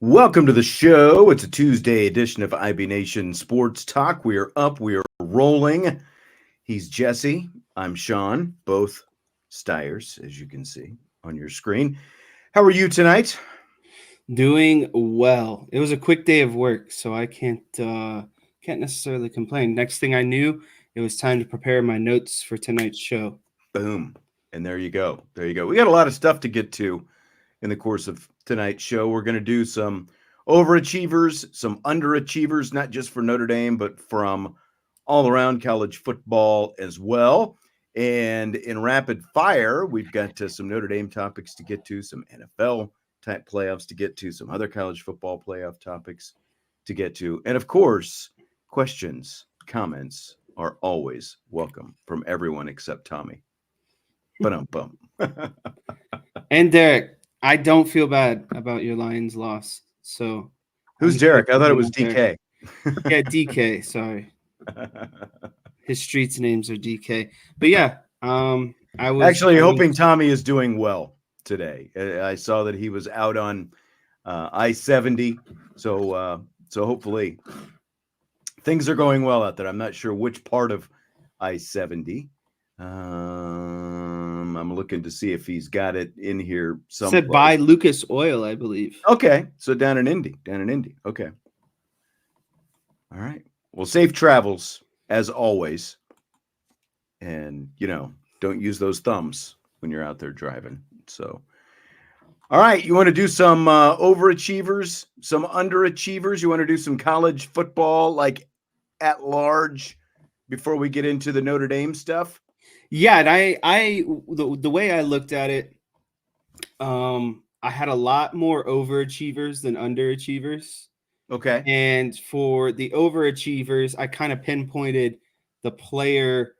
Welcome to the show. It's a Tuesday edition of IB Nation Sports Talk. We are up. We are rolling. He's Jesse. I'm Sean. Both Stiers, as you can see on your screen. How are you tonight? Doing well. It was a quick day of work, so I can't necessarily complain. Next thing I knew, it was time to prepare my notes for tonight's show. Boom. And there you go. There you go. We got a lot of stuff to get to in the course of tonight's show. We're going to do some overachievers, some underachievers, not just for Notre Dame, but from all around college football as well. And in rapid fire, we've got some Notre Dame topics to get to, some NFL type playoffs to get to, some other college football playoff topics to get to. And of course, questions, comments are always welcome from everyone except Tommy. Ba-dum-bum. And Derek, I don't feel bad about your Lions loss. So who's Derek? I thought it was DK. Yeah, DK. Sorry. His streets names are DK. But yeah, I was actually hoping Tommy is doing well today. I saw that he was out on I-70. So hopefully things are going well out there. I'm not sure which part of I-70. I'm looking to see if he's got it in here somewhere. Said by Lucas Oil, I believe. Okay, so down in Indy. Okay. All right. Well, safe travels as always. And, don't use those thumbs when you're out there driving. So, all right, you want to do some overachievers, some underachievers? You want to do some college football, like at large, before we get into the Notre Dame stuff? Yeah, and the way I looked at it, I had a lot more overachievers than underachievers. Okay. And for the overachievers, I kind of pinpointed the player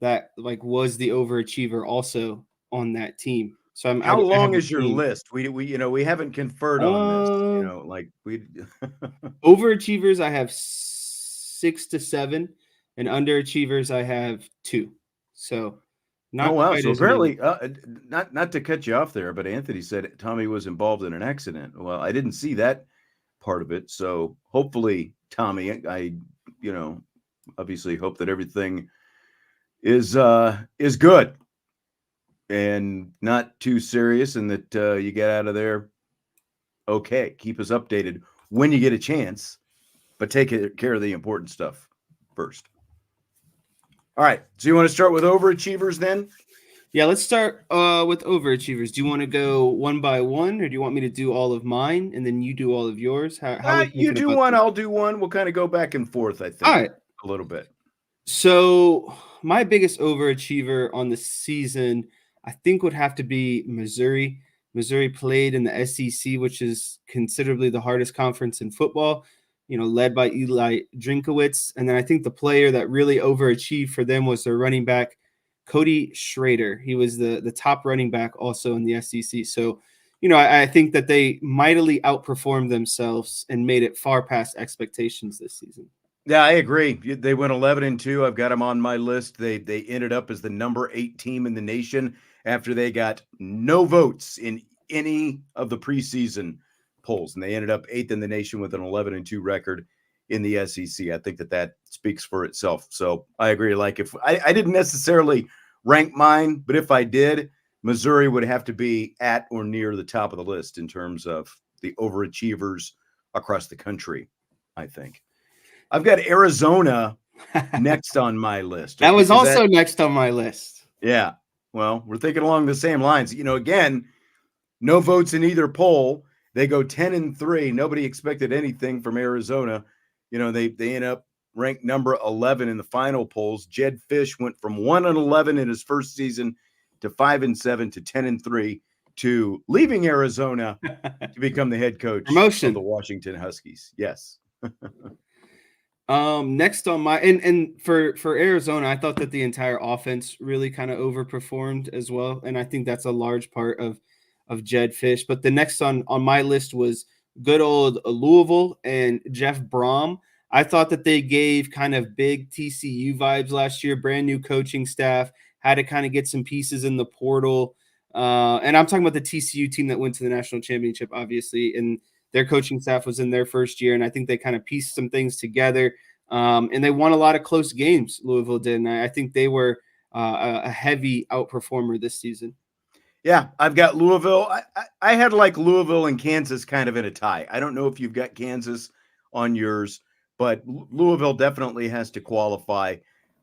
that was the overachiever also on that team. So how long is your list? We haven't conferred on this. Overachievers, I have 6 to 7, and underachievers, I have 2. So not so apparently not to cut you off there, but Anthony said Tommy was involved in an accident. Well, I didn't see that part of it. So hopefully, Tommy, I obviously hope that everything is good and not too serious, and that you get out of there okay. Keep us updated when you get a chance, but take care of the important stuff first. All right, so you want to start with overachievers then? Yeah, let's start with overachievers. Do you want to go one by one, or do you want me to do all of mine and then you do all of yours? How you do one, I'll do one. We'll kind of go back and forth, I think, all right, a little bit. So my biggest overachiever on the season, I think, would have to be Missouri. Missouri played in the SEC, which is considerably the hardest conference in football, led by Eli Drinkowitz. And then I think the player that really overachieved for them was their running back, Cody Schrader. He was the top running back also in the SEC. So, I think that they mightily outperformed themselves and made it far past expectations this season. Yeah, I agree. They went 11-2. I've got them on my list. They ended up as the number 8 team in the nation after they got no votes in any of the preseason polls, and they ended up 8th in the nation with an 11-2 record in the SEC. I think that speaks for itself. So I agree. Like, if I didn't necessarily rank mine, but if I did, Missouri would have to be at or near the top of the list in terms of the overachievers across the country, I think. I've got Arizona next on my list. That was also next on my list. Yeah. Well, we're thinking along the same lines. Again, no votes in either poll. They go 10-3. Nobody expected anything from Arizona. They end up ranked number 11 in the final polls. Jed Fish went from 1-11 in his first season to 5-7 to 10-3 to leaving Arizona to become the head coach of the Washington Huskies. Yes. Next on my and for Arizona, I thought that the entire offense really kind of overperformed as well, and I think that's a large part of Jed Fish. But the next on my list was good old Louisville and Jeff Brom. I thought that they gave kind of big TCU vibes last year. Brand new coaching staff, had to kind of get some pieces in the portal. And I'm talking about the TCU team that went to the national championship, obviously, and their coaching staff was in their first year, and I think they kind of pieced some things together. And they won a lot of close games, Louisville did. And I think they were a heavy outperformer this season. Yeah, I've got Louisville. I had like Louisville and Kansas kind of in a tie. I don't know if you've got Kansas on yours, but Louisville definitely has to qualify.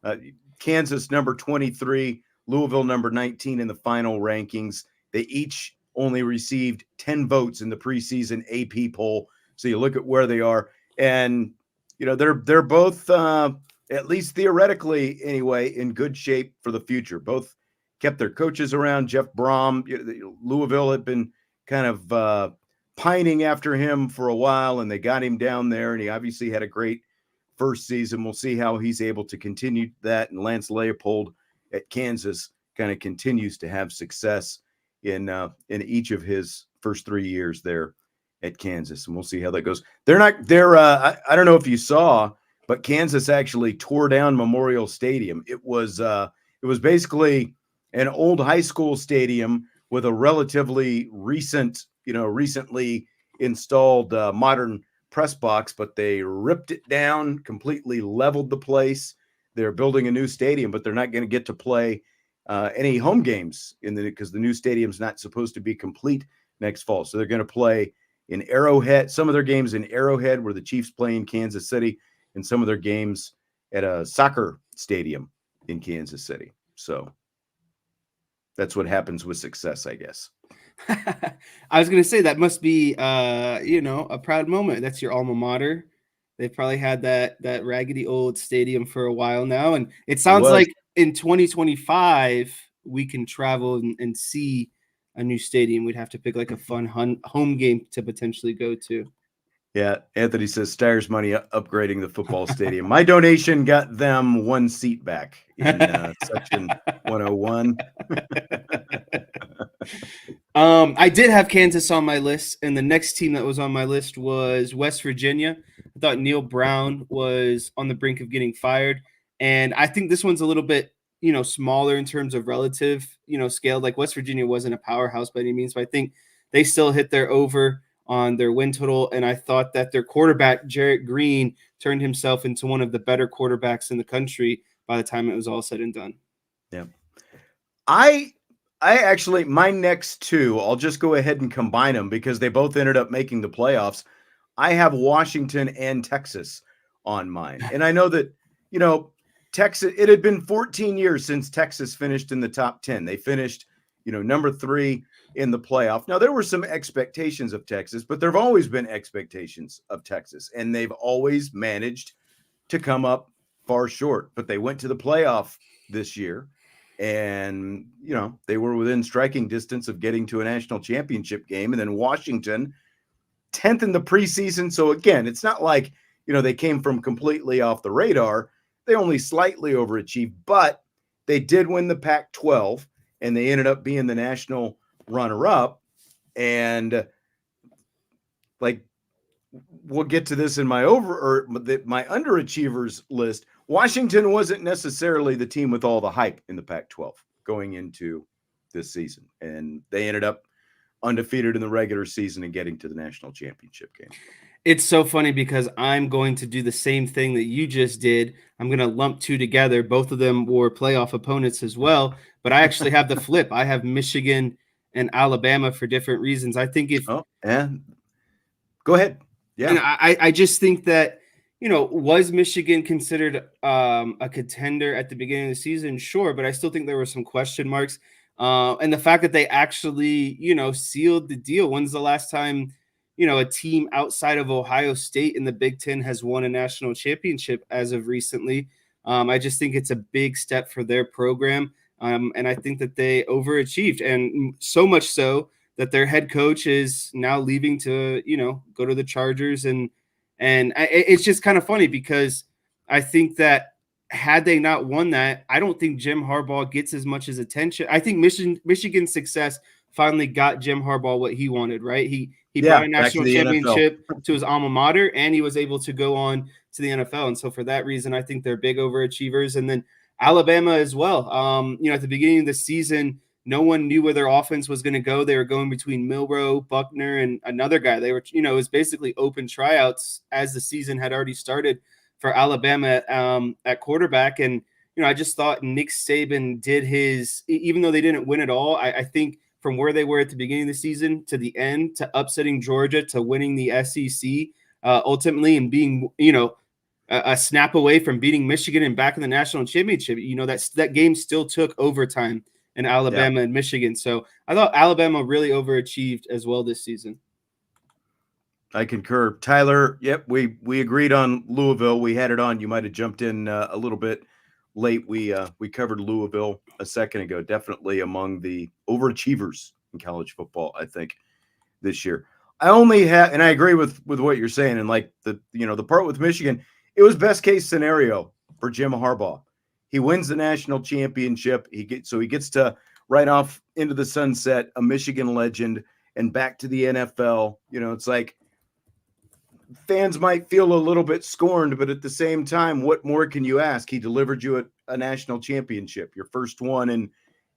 Uh, Kansas number 23, Louisville number 19 in the final rankings. They each only received 10 votes in the preseason AP poll. So you look at where they are, and they're both at least theoretically anyway in good shape for the future. Both kept their coaches around. Jeff Brom, Louisville had been kind of pining after him for a while, and they got him down there, and he obviously had a great first season. We'll see how he's able to continue that. And Lance Leopold at Kansas kind of continues to have success in each of his first 3 years there at Kansas, and we'll see how that goes. I don't know if you saw, but Kansas actually tore down Memorial Stadium. It was basically an old high school stadium with a relatively recently installed modern press box, but they ripped it down, completely leveled the place. They're building a new stadium, but they're not going to get to play any home games because the new stadium's not supposed to be complete next fall. So they're going to play in Arrowhead, some of their games in Arrowhead, where the Chiefs play in Kansas City, and some of their games at a soccer stadium in Kansas City. So that's what happens with success, I guess. I was going to say that must be, a proud moment. That's your alma mater. They've probably had that raggedy old stadium for a while now, and it sounds like in 2025 we can travel and see a new stadium. We'd have to pick like a fun home game to potentially go to. Yeah, Anthony says Steyer's money upgrading the football stadium. My donation got them one seat back in section 101. I did have Kansas on my list, and the next team that was on my list was West Virginia. I thought Neil Brown was on the brink of getting fired, and I think this one's a little bit, smaller in terms of relative, scale. Like West Virginia wasn't a powerhouse by any means, but I think they still hit their over on their win total, and I thought that their quarterback Jarrett Green turned himself into one of the better quarterbacks in the country by the time it was all said and done. Yeah, I actually, my next two, I'll just go ahead and combine them because they both ended up making the playoffs. I have Washington and Texas on mine. And I know that, Texas, it had been 14 years since Texas finished in the top 10. They finished, number 3 in the playoff. Now, there were some expectations of Texas, but there have always been expectations of Texas, and they've always managed to come up far short. But they went to the playoff this year, and they were within striking distance of getting to a national championship game. And then Washington, 10th in the preseason. So again, it's not like they came from completely off the radar. They only slightly overachieved, but they did win the Pac-12, and they ended up being the national runner-up. And we'll get to this in my my underachievers list. Washington wasn't necessarily the team with all the hype in the Pac-12 going into this season, and they ended up undefeated in the regular season and getting to the national championship game. It's so funny because I'm going to do the same thing that you just did. I'm going to lump two together. Both of them were playoff opponents as well, but I actually have the flip. I have Michigan and Alabama for different reasons. I think go ahead. Yeah. And I just think that, was Michigan considered a contender at the beginning of the season? Sure, but I still think there were some question marks. And the fact that they actually, sealed the deal. When's the last time, a team outside of Ohio State in the Big Ten has won a national championship as of recently? I just think it's a big step for their program. And I think that they overachieved, and so much so that their head coach is now leaving to, go to the Chargers. And it's just kind of funny because I think that had they not won that, I don't think Jim Harbaugh gets as much as attention. I think Michigan's success finally got Jim Harbaugh what he wanted, right? He brought Yeah, a back to national the NFL. championship to his alma mater, and he was able to go on to the NFL. And so for that reason, I think they're big overachievers. And then Alabama as well. At the beginning of the season, no one knew where their offense was going to go. They were going between Milroe, Buckner, and another guy. They were, it was basically open tryouts as the season had already started for Alabama at quarterback. And, I just thought Nick Saban did even though they didn't win at all, I think from where they were at the beginning of the season to the end, to upsetting Georgia, to winning the SEC ultimately, and being, a snap away from beating Michigan and back in the national championship. That game still took overtime in Alabama and Michigan. So I thought Alabama really overachieved as well this season. I concur. Tyler, yep, we agreed on Louisville. We had it on. You might have jumped in a little bit late. We covered Louisville a second ago. Definitely among the overachievers in college football, I think, this year. I only have, and I agree with what you're saying, and like the part with Michigan, it was best case scenario for Jim Harbaugh. He wins the national championship. He gets to ride off into the sunset, a Michigan legend, and back to the NFL. It's like fans might feel a little bit scorned, but at the same time, what more can you ask? He delivered you a national championship, your first one in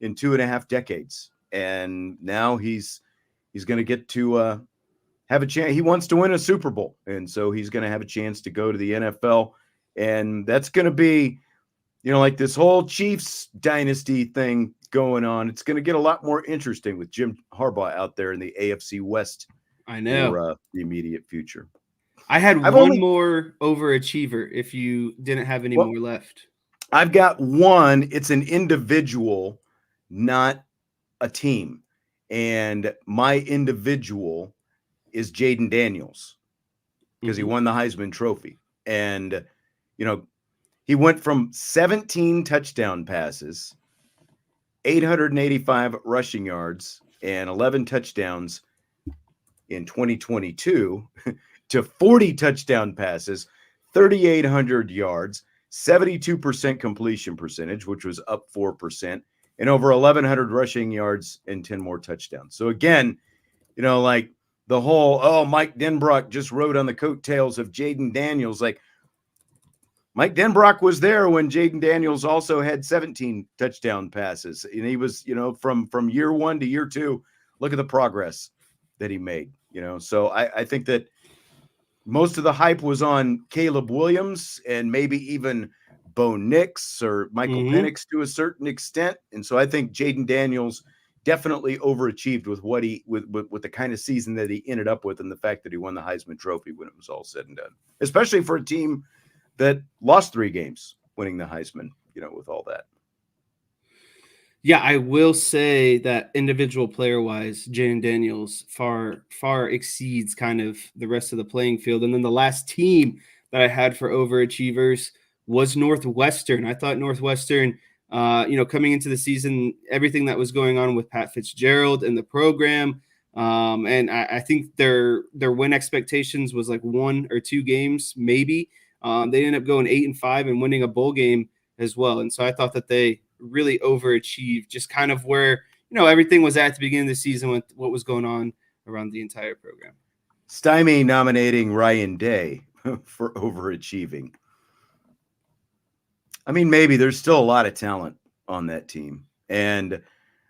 2.5 decades, and now he's going to get to have a chance. He wants to win a Super Bowl, and so he's going to have a chance to go to the NFL, and that's going to be, like this whole Chiefs dynasty thing going on. It's going to get a lot more interesting with Jim Harbaugh out there in the AFC West. I know for the immediate future. I had one more overachiever if you didn't have any more left. I've got one. It's an individual, not a team. And my individual is Jaden Daniels because he won the Heisman Trophy. And, he went from 17 touchdown passes, 885 rushing yards, and 11 touchdowns in 2022 to 40 touchdown passes, 3,800 yards, 72% completion percentage, which was up 4%, and over 1,100 rushing yards and 10 more touchdowns. So again, like the whole, Mike Denbrock just rode on the coattails of Jaden Daniels. Like Mike Denbrock was there when Jaden Daniels also had 17 touchdown passes. And he was, from year one to year two, look at the progress that he made, So I think that most of the hype was on Caleb Williams and maybe even Bo Nix or Michael Penix to a certain extent. And so I think Jaden Daniels definitely overachieved with with the kind of season that he ended up with, and the fact that he won the Heisman Trophy when it was all said and done, especially for a team that lost 3 games winning the Heisman, with all that. Yeah, I will say that individual player-wise, Jaden Daniels far exceeds kind of the rest of the playing field. And then the last team that I had for overachievers was Northwestern. I thought Northwestern, coming into the season, everything that was going on with Pat Fitzgerald and the program, and I think their win expectations was like 1 or 2 games, maybe. They ended up going 8-5 and winning a bowl game as well. And so I thought that they really overachieved, just kind of where, everything was at the beginning of the season with what was going on around the entire program. Stymie nominating Ryan Day for overachieving. I mean, maybe there's still a lot of talent on that team. And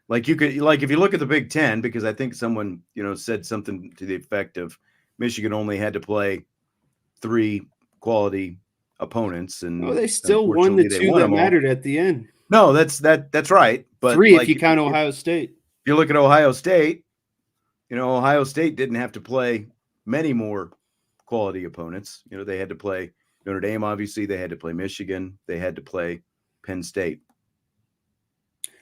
if you look at the Big Ten, because I think someone, said something to the effect of Michigan only had to play 3 quality opponents, and they still won the 2 that mattered at the end. No, that's right. But 3 if you count Ohio State. If you look at Ohio State, Ohio State didn't have to play many more quality opponents. They had to play Notre Dame, obviously. They had to play Michigan. They had to play Penn State.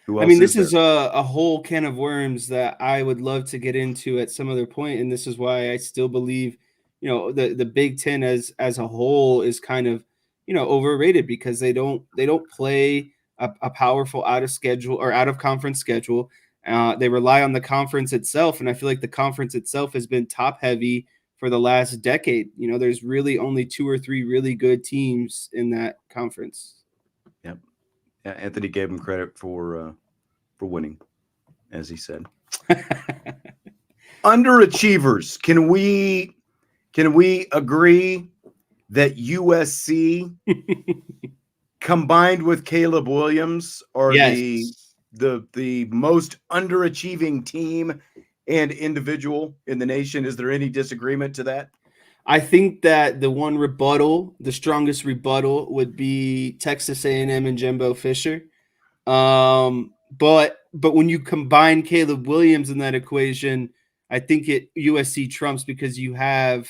Who else? This is a whole can of worms that I would love to get into at some other point, and this is why I still believe, the Big Ten as a whole is kind of, overrated, because they don't play a powerful out of conference schedule. They rely on the conference itself, and I feel like the conference itself has been top heavy for the last decade. You know, there's really only 2 or 3 really good teams in that conference. Yep. Yeah, Anthony gave him credit for winning, as he said. Underachievers. Can we agree that USC combined with Caleb Williams are the Yes. most underachieving team and individual in the nation? Is there any disagreement to that? I think that the strongest rebuttal would be Texas A&M and Jimbo Fisher. But when you combine Caleb Williams in that equation, I think USC trumps because you have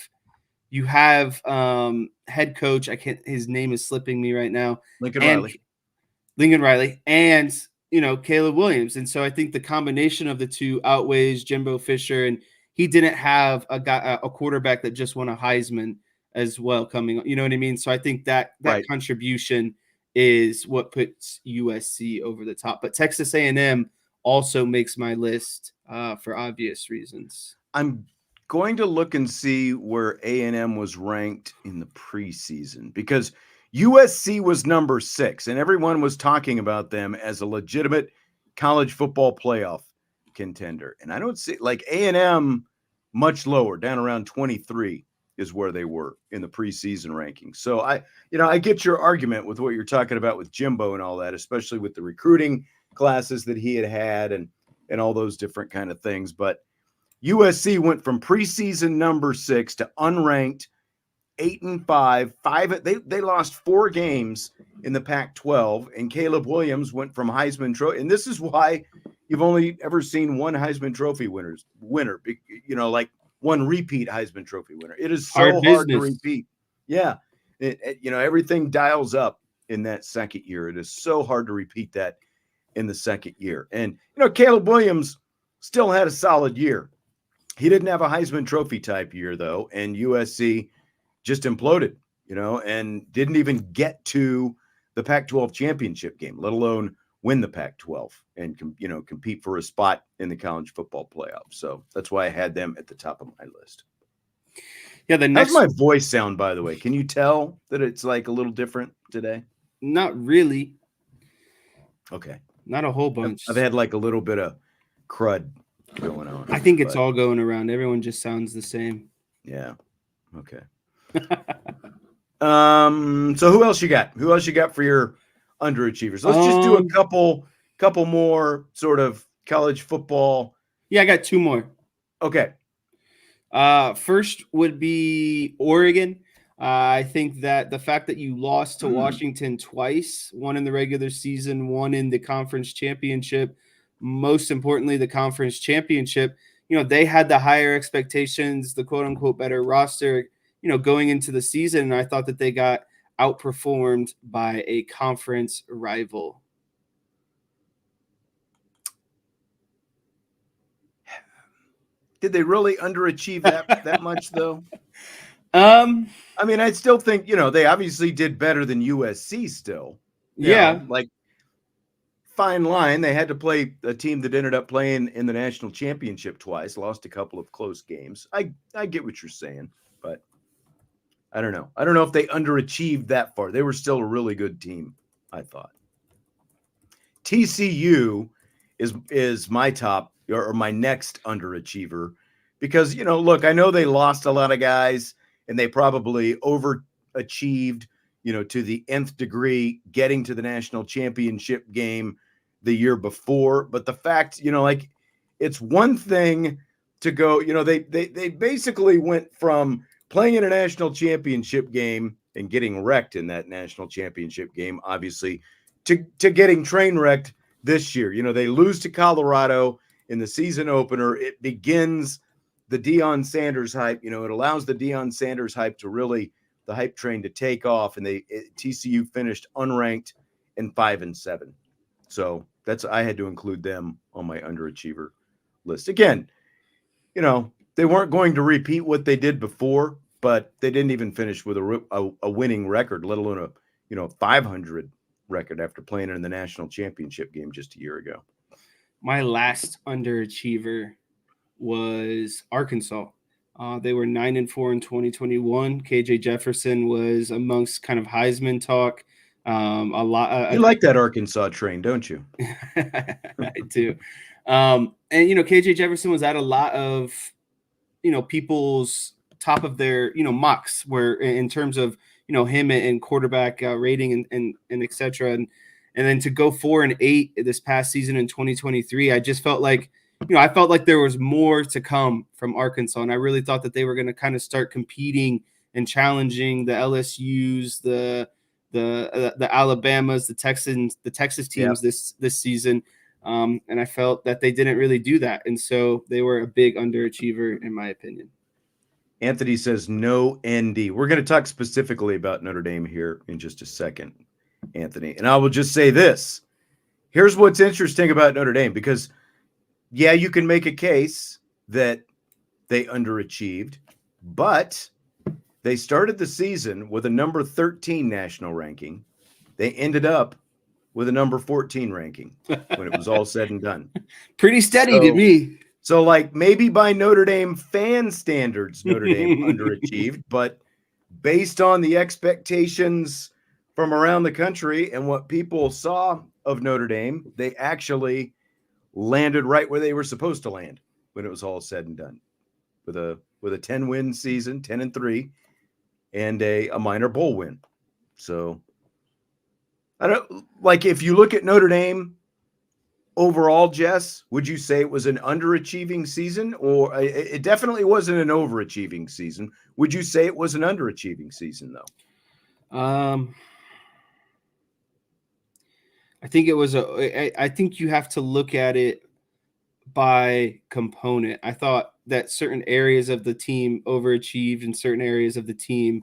head coach, his name is slipping me right now, Lincoln and Riley. Lincoln Riley, and Caleb Williams. And so I think the combination of the two outweighs Jimbo Fisher, and he didn't have a quarterback that just won a Heisman as well coming. You know what I mean? So I think that Right. contribution is what puts USC over the top. But Texas A&M also makes my list for obvious reasons. I'm going to look and see where A&M was ranked in the preseason because USC was number 6 and everyone was talking about them as a legitimate college football playoff contender. And I don't see like A&M much lower, down around 23 is where they were in the preseason rankings. So I get your argument with what you're talking about with Jimbo and all that, especially with the recruiting classes that he had and all those different kind of things. But USC went from preseason number 6 to unranked 8-5. They lost 4 games in the Pac-12, and Caleb Williams went from Heisman Trophy. And this is why you've only ever seen one Heisman Trophy winner, like one repeat Heisman Trophy winner. It is so hard to repeat. Yeah, everything dials up in that second year. It is so hard to repeat that in the second year. And Caleb Williams still had a solid year. He didn't have a Heisman Trophy type year, though, and USC just imploded, and didn't even get to the Pac-12 championship game, let alone win the Pac-12 and, compete for a spot in the college football playoff. So that's why I had them at the top of my list. Yeah, how's my voice sound, by the way? Can you tell that it's like a little different today? Not really. Okay. Not a whole bunch. I've had like a little bit of crud going on. I think it's all going around. Everyone just sounds the same. Yeah. Okay. So who else you got? Who else you got for your underachievers? Let's just do a couple more sort of college football. Yeah, I got 2 more. Okay. First would be Oregon. I think that the fact that you lost to Washington twice, one in the regular season, one in the conference championship, most importantly, the conference championship, they had the higher expectations, the quote unquote better roster, going into the season. And I thought that they got outperformed by a conference rival. Did they really underachieve that much though? I mean, I still think, they obviously did better than USC still. Yeah. Like fine line. They had to play a team that ended up playing in the national championship twice, lost a couple of close games. I get what you're saying, but I don't know. I don't know if they underachieved that far. They were still a really good team, I thought. TCU is my top or my next underachiever because, look, I know they lost a lot of guys and they probably overachieved, to the nth degree, getting to the national championship game the year before. But the fact, like it's one thing to go, they basically went from playing in a national championship game and getting wrecked in that national championship game, obviously, to getting train wrecked this year. They lose to Colorado in the season opener. It begins the Deion Sanders hype. It allows the Deion Sanders hype to really, the hype train to take off. And TCU finished unranked and 5-7. So I had to include them on my underachiever list. Again, they weren't going to repeat what they did before, but they didn't even finish with a winning record, let alone a 500 record after playing in the national championship game just a year ago. My last underachiever was Arkansas. They were 9-4 in 2021. KJ Jefferson was amongst kind of Heisman talk. A lot. You like that Arkansas train, don't you? I do. And KJ Jefferson was at a lot of people's top of their mocks, where in terms of him and quarterback rating and etc. And then to go 4-8 this past season in 2023, I just felt like I felt like there was more to come from Arkansas, and I really thought that they were going to kind of start competing and challenging the LSU's, the Alabamas, the Texas teams this season. And I felt that they didn't really do that. And so they were a big underachiever, in my opinion. Anthony says no ND. We're going to talk specifically about Notre Dame here in just a second, Anthony. And I will just say this. Here's what's interesting about Notre Dame, because, yeah, you can make a case that they underachieved, but they started the season with a number 13 national ranking. They ended up with a number 14 ranking when it was all said and done. Pretty steady to me. So, like, maybe by Notre Dame fan standards, Notre Dame underachieved, but based on the expectations from around the country and what people saw of Notre Dame, they actually landed right where they were supposed to land when it was all said and done, with a 10-win season, 10-3, and a minor bowl win. So, I don't like, if you look at Notre Dame overall, Jess, would you say it was an underachieving season, or it definitely wasn't an overachieving season? Would you say it was an underachieving season, though? I think it was I think you have to look at it by component. I thought that certain areas of the team overachieved and certain areas of the team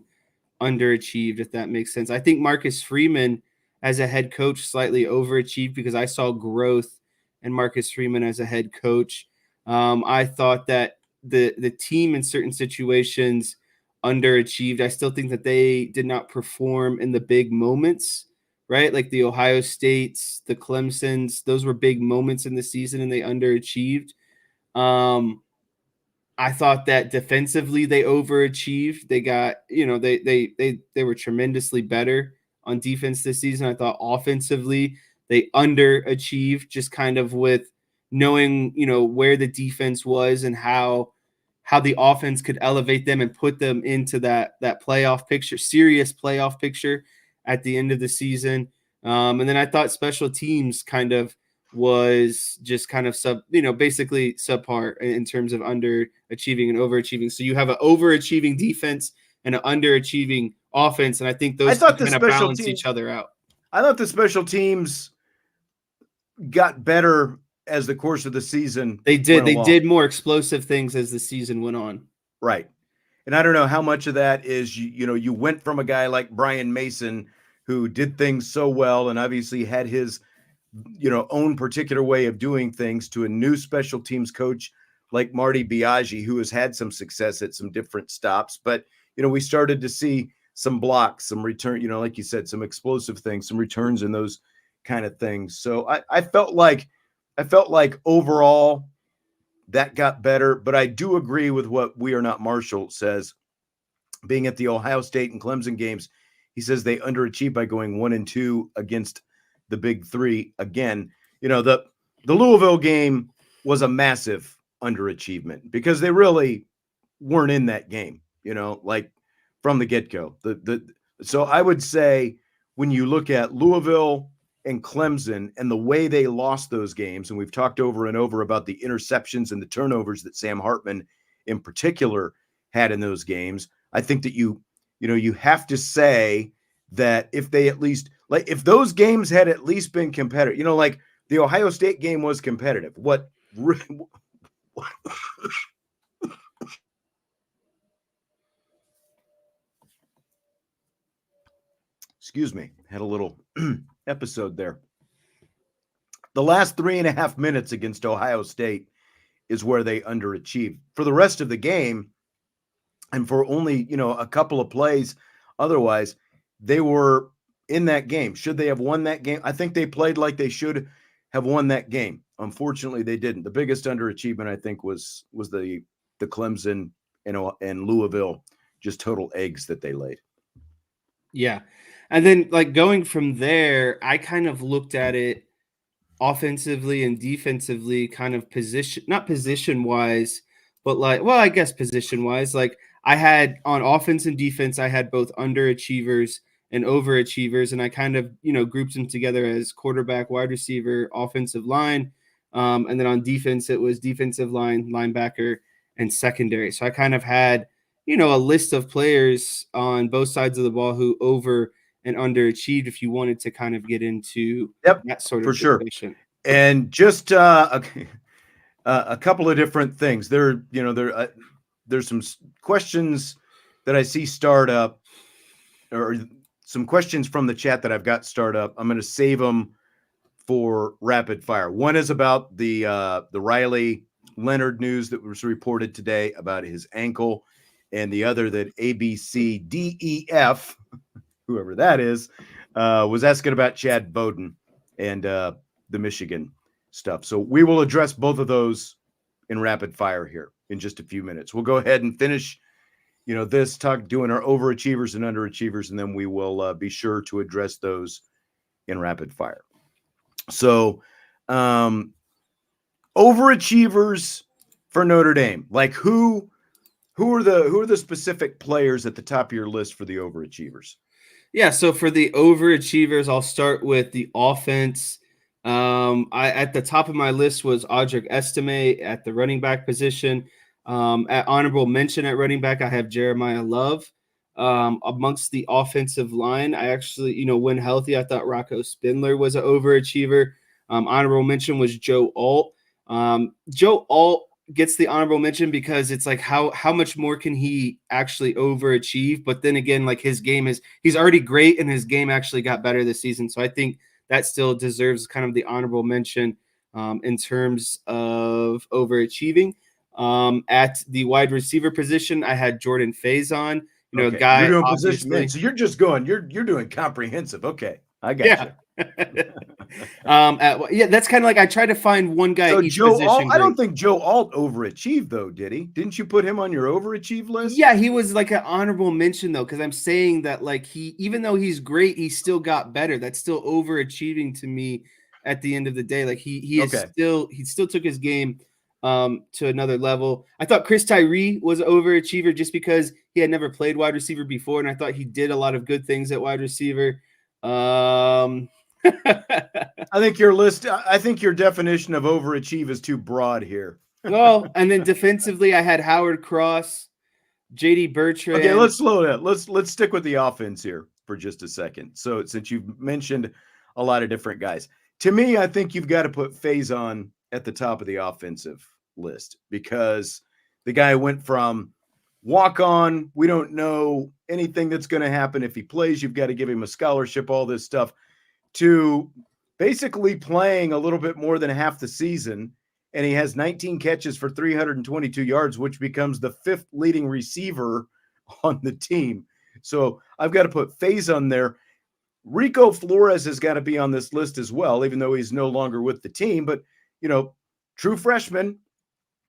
underachieved, if that makes sense. I think Marcus Freeman as a head coach slightly overachieved because I saw growth in Marcus Freeman as a head coach. I thought that the team in certain situations underachieved. I still think that they did not perform in the big moments, right? Like the Ohio States, the Clemsons, those were big moments in the season and they underachieved. I thought that defensively they overachieved. They got, they were tremendously better on defense this season. I thought offensively they underachieved, just kind of with knowing, where the defense was and how the offense could elevate them and put them into that playoff picture, serious playoff picture at the end of the season. And then I thought special teams kind of was just kind of basically subpar in terms of underachieving and overachieving. So you have an overachieving defense and an underachieving offense, and I think those kind of balance each other out. I thought the special teams got better as the course of the season. They did. They did more explosive things as the season went on. Right. And I don't know how much of that is, you went from a guy like Brian Mason, who did things so well and obviously had his own particular way of doing things, to a new special teams coach like Marty Biaggi, who has had some success at some different stops. But, we started to see some blocks, some return, like you said, some explosive things, some returns and those kind of things. So I felt like overall that got better, but I do agree with what We Are Not Marshall says. Being at the Ohio State and Clemson games, he says they underachieved by going 1-2 against the big three. Again, the Louisville game was a massive underachievement because they really weren't in that game, like from the get-go. So I would say when you look at Louisville and Clemson and the way they lost those games, and we've talked over and over about the interceptions and the turnovers that Sam Hartman in particular had in those games, I think that you have to say that if they at least, like, if those games had at least been competitive, like the Ohio State game was competitive. Excuse me, had a little episode there. The last 3.5 minutes against Ohio State is where they underachieved. For the rest of the game, and for only, a couple of plays, otherwise, they were in that game. Should they have won that game? I think they played like they should have won that game. Unfortunately, they didn't. The biggest underachievement, I think, was the Clemson and Louisville, just total eggs that they laid. Yeah. And then like going from there, I kind of looked at it offensively and defensively, kind of position, not position wise, but like, well, I guess position wise, like I had on offense and defense, I had both underachievers and overachievers, and I kind of, grouped them together as quarterback, wide receiver, offensive line. And then on defense, it was defensive line, linebacker, and secondary. So I kind of had, a list of players on both sides of the ball who over and underachieved if you wanted to kind of get into Yep, that sort for of sure. discussion. And just a couple of different things. There's some questions that I see start up, or some questions from the chat that I've got start up. I'm going to save them for rapid fire. One is about the Riley Leonard news that was reported today about his ankle, and the other that ABCDEF, whoever that is, was asking about Chad Bowden and the Michigan stuff. So we will address both of those in rapid fire here in just a few minutes. We'll go ahead and finish, this talk, doing our overachievers and underachievers, and then we will be sure to address those in rapid fire. So, overachievers for Notre Dame, like who are the specific players at the top of your list for the overachievers? Yeah, so for the overachievers, I'll start with the offense. I at the top of my list was Audric Estime at the running back position. At honorable mention at running back, I have Jeremiah Love. Amongst the offensive line, I actually, when healthy, I thought Rocco Spindler was an overachiever. Honorable mention was Joe Alt. Joe Alt gets the honorable mention because it's like how much more can he actually overachieve? But then again, like he's already great and his game actually got better this season. So I think that still deserves kind of the honorable mention in terms of overachieving. At the wide receiver position, I had Jordan Faison, a guy. You're doing obviously, position, man. So you're just going, you're doing comprehensive. Okay, I got yeah. you. That's kind of like I try to find one guy So each Joe position. Alt, I don't think Joe Alt overachieved though, did he? Didn't you put him on your overachieve list? Yeah, he was like an honorable mention though, because I'm saying that like even though he's great, he still got better. That's still overachieving to me at the end of the day. Like he still took his game to another level. I thought Chris Tyree was an overachiever just because he had never played wide receiver before, and I thought he did a lot of good things at wide receiver. I think your definition of overachieve is too broad here. Well, and then defensively, I had Howard Cross, JD Bertrand. Okay, let's slow down. Let's stick with the offense here for just a second. So since you've mentioned a lot of different guys, to me, I think you've got to put Faison at the top of the offensive list because the guy went from walk on, we don't know anything that's going to happen if he plays, you've got to give him a scholarship, all this stuff, to basically playing a little bit more than half the season. And he has 19 catches for 322 yards, which becomes the fifth leading receiver on the team. So I've got to put Faison there. Rico Flores has got to be on this list as well, even though he's no longer with the team. But, true freshman,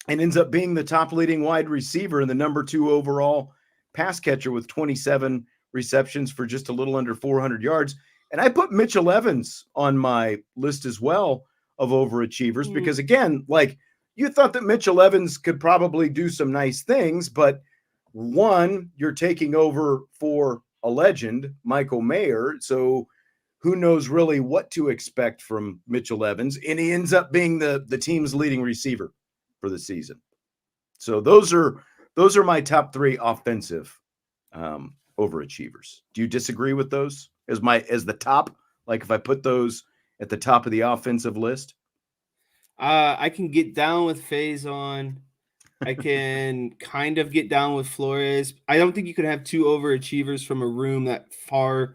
and ends up being the top leading wide receiver and the number 2 overall pass catcher with 27 receptions for just a little under 400 yards. And I put Mitchell Evans on my list as well of overachievers because, again, like you thought that Mitchell Evans could probably do some nice things, but one, you're taking over for a legend, Michael Mayer. So who knows really what to expect from Mitchell Evans. And he ends up being the team's leading receiver for the season. So those are my top 3 offensive overachievers. Do you disagree with those as the top? Like if I put those at the top of the offensive list? I can get down with Faison. I can kind of get down with Flores. I don't think you could have 2 overachievers from a room that farly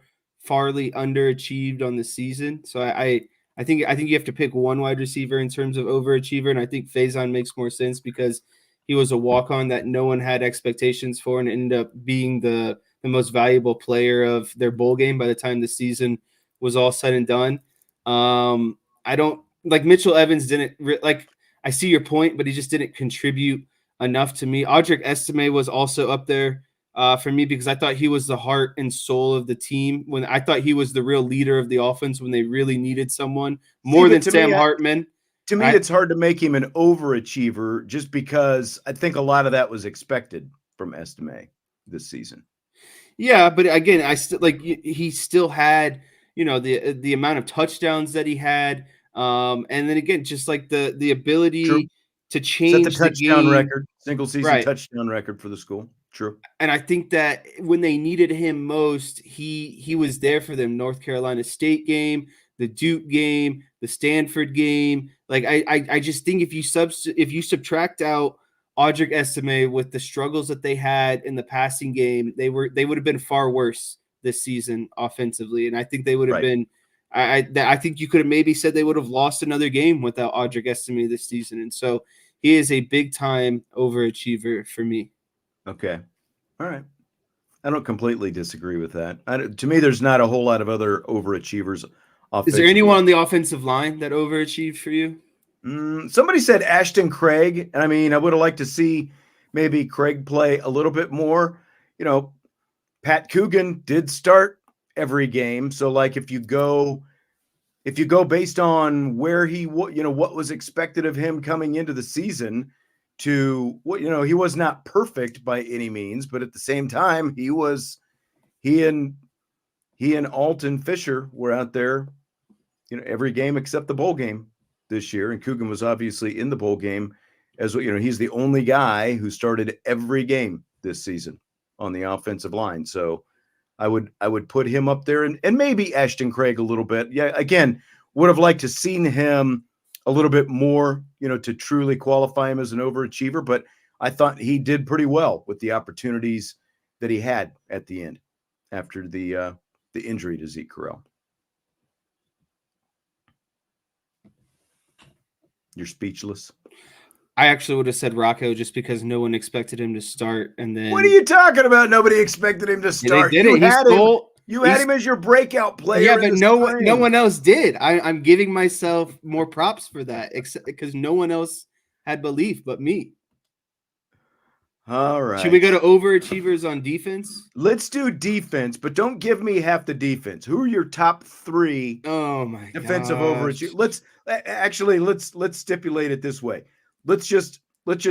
underachieved on the season. So I think you have to pick one wide receiver in terms of overachiever, and I think Faison makes more sense because he was a walk-on that no one had expectations for and ended up being the most valuable player of their bowl game by the time the season was all said and done. I don't like Mitchell Evans didn't like. I see your point, but he just didn't contribute enough to me. Audric Estime was also up there for me because I thought he was the heart and soul of the team. When I thought he was the real leader of the offense when they really needed someone See, more but than Sam Hartman. to me, it's hard to make him an overachiever just because I think a lot of that was expected from Estime this season. Yeah, but again, I still like he still had, the amount of touchdowns that he had, and then again, just like the True. ability to Set the change the touchdown game, record, single season right? touchdown record for the school. True. And I think that when they needed him most, he was there for them. North Carolina State game, the Duke game, the Stanford game. Like I just think if you subtract out Audric Estime with the struggles that they had in the passing game, they would have been far worse this season offensively. And I think they would have Right. been. I think you could have maybe said they would have lost another game without Audric Estime this season. And so he is a big time overachiever for me. Okay. All right. I don't completely disagree with that. To me, there's not a whole lot of other overachievers Is there anyone offensively. on the offensive line that overachieved for you? Somebody said Ashton Craig, and I mean, I would have liked to see maybe Craig play a little bit more. You know, Pat Coogan did start every game, so like if you go based on where what was expected of him coming into the season to what he was not perfect by any means, but at the same time he and Alton Fisher were out there, every game except the bowl game this year, and Coogan was obviously in the bowl game as well. He's the only guy who started every game this season on the offensive line. So I would put him up there and maybe Ashton Craig a little bit. Yeah, again, would have liked to seen him a little bit more, to truly qualify him as an overachiever, but I thought he did pretty well with the opportunities that he had at the end after the injury to Zeke Correll. You're speechless. I actually would have said Rocco just because no one expected him to start. And then What are you talking about? Nobody expected him to start. They did it. You had him as your breakout player. Yeah, but no one else did. I'm giving myself more props for that, except because no one else had belief but me. All right. Should we go to overachievers on defense? Let's do defense, but don't give me half the defense. Who are your top 3 defensive overachievers? Let's stipulate it this way. Let's just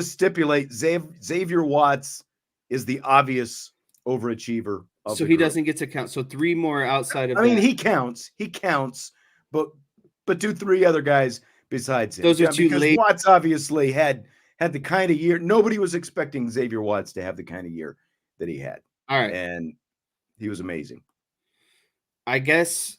stipulate Xavier Watts is the obvious overachiever. So he doesn't get to count. So 3 more outside of. I mean, he counts, but do 3 other guys besides him. Those are 2 because late. Watts obviously had the kind of year. Nobody was expecting Xavier Watts to have the kind of year that he had. All right. And he was amazing. I guess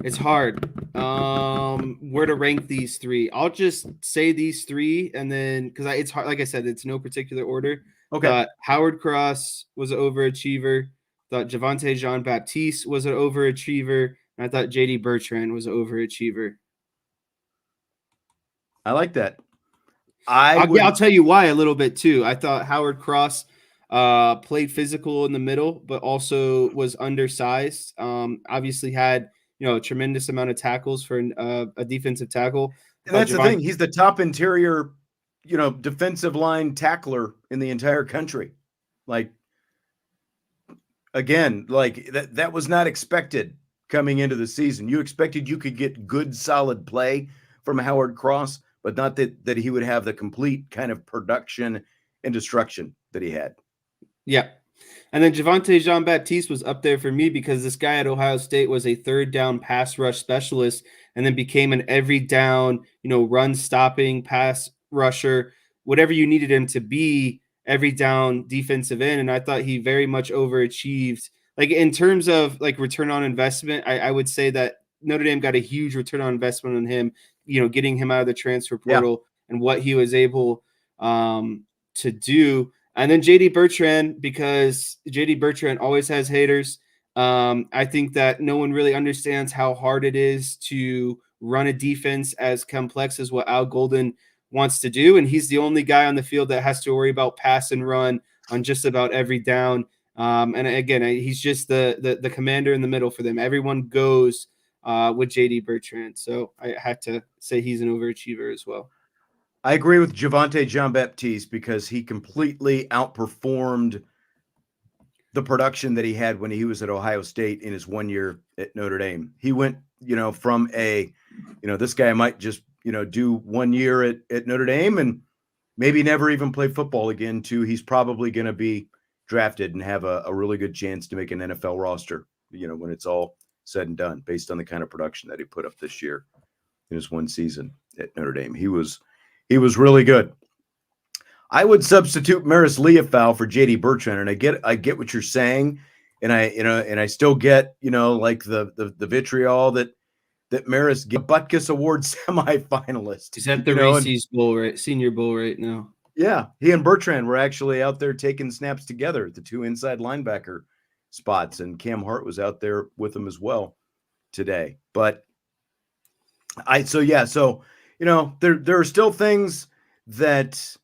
it's hard where to rank these 3. I'll just say these 3 and then because it's hard, like I said, it's no particular order. Okay. Howard Cross was an overachiever. Thought Javonte Jean-Baptiste was an overachiever. And I thought JD Bertrand was an overachiever. I like that. I'll tell you why a little bit too. I thought Howard Cross played physical in the middle, but also was undersized. Obviously had a tremendous amount of tackles for a defensive tackle. And that's the thing. He's the top interior, defensive line tackler in the entire country. Like, again, like that was not expected coming into the season. You expected you could get good, solid play from Howard Cross, but not that he would have the complete kind of production and destruction that he had. Yeah. And then Javonte Jean-Baptiste was up there for me because this guy at Ohio State was a 3rd down pass rush specialist and then became an every down, run stopping pass rusher, whatever you needed him to be, every down defensive end. And I thought he very much overachieved. Like in terms of like return on investment, I would say that Notre Dame got a huge return on investment on him, getting him out of the transfer portal and what he was able to do. And then JD Bertrand, because JD Bertrand always has haters. I think that no one really understands how hard it is to run a defense as complex as what Al Golden wants to do. And he's the only guy on the field that has to worry about pass and run on just about every down. And again, he's just the commander in the middle for them. Everyone goes with JD Bertrand. So I had to say he's an overachiever as well. I agree with Javonte Jean-Baptiste because he completely outperformed the production that he had when he was at Ohio State in his 1 year at Notre Dame. He went, from this guy might just, do 1 year at Notre Dame and maybe never even play football again to he's probably going to be drafted and have a really good chance to make an NFL roster, when it's all said and done based on the kind of production that he put up this year in his one season at Notre Dame. He was really good. I would substitute Maris Leofau for JD Bertrand, and I get what you're saying, and I still get like the vitriol that Maris get Butkus Award semifinalist. He's at the Reese's Bowl, right? Senior Bowl right now. Yeah, he and Bertrand were actually out there taking snaps together at the two inside linebacker spots, and Cam Hart was out there with them as well today. But there are still things that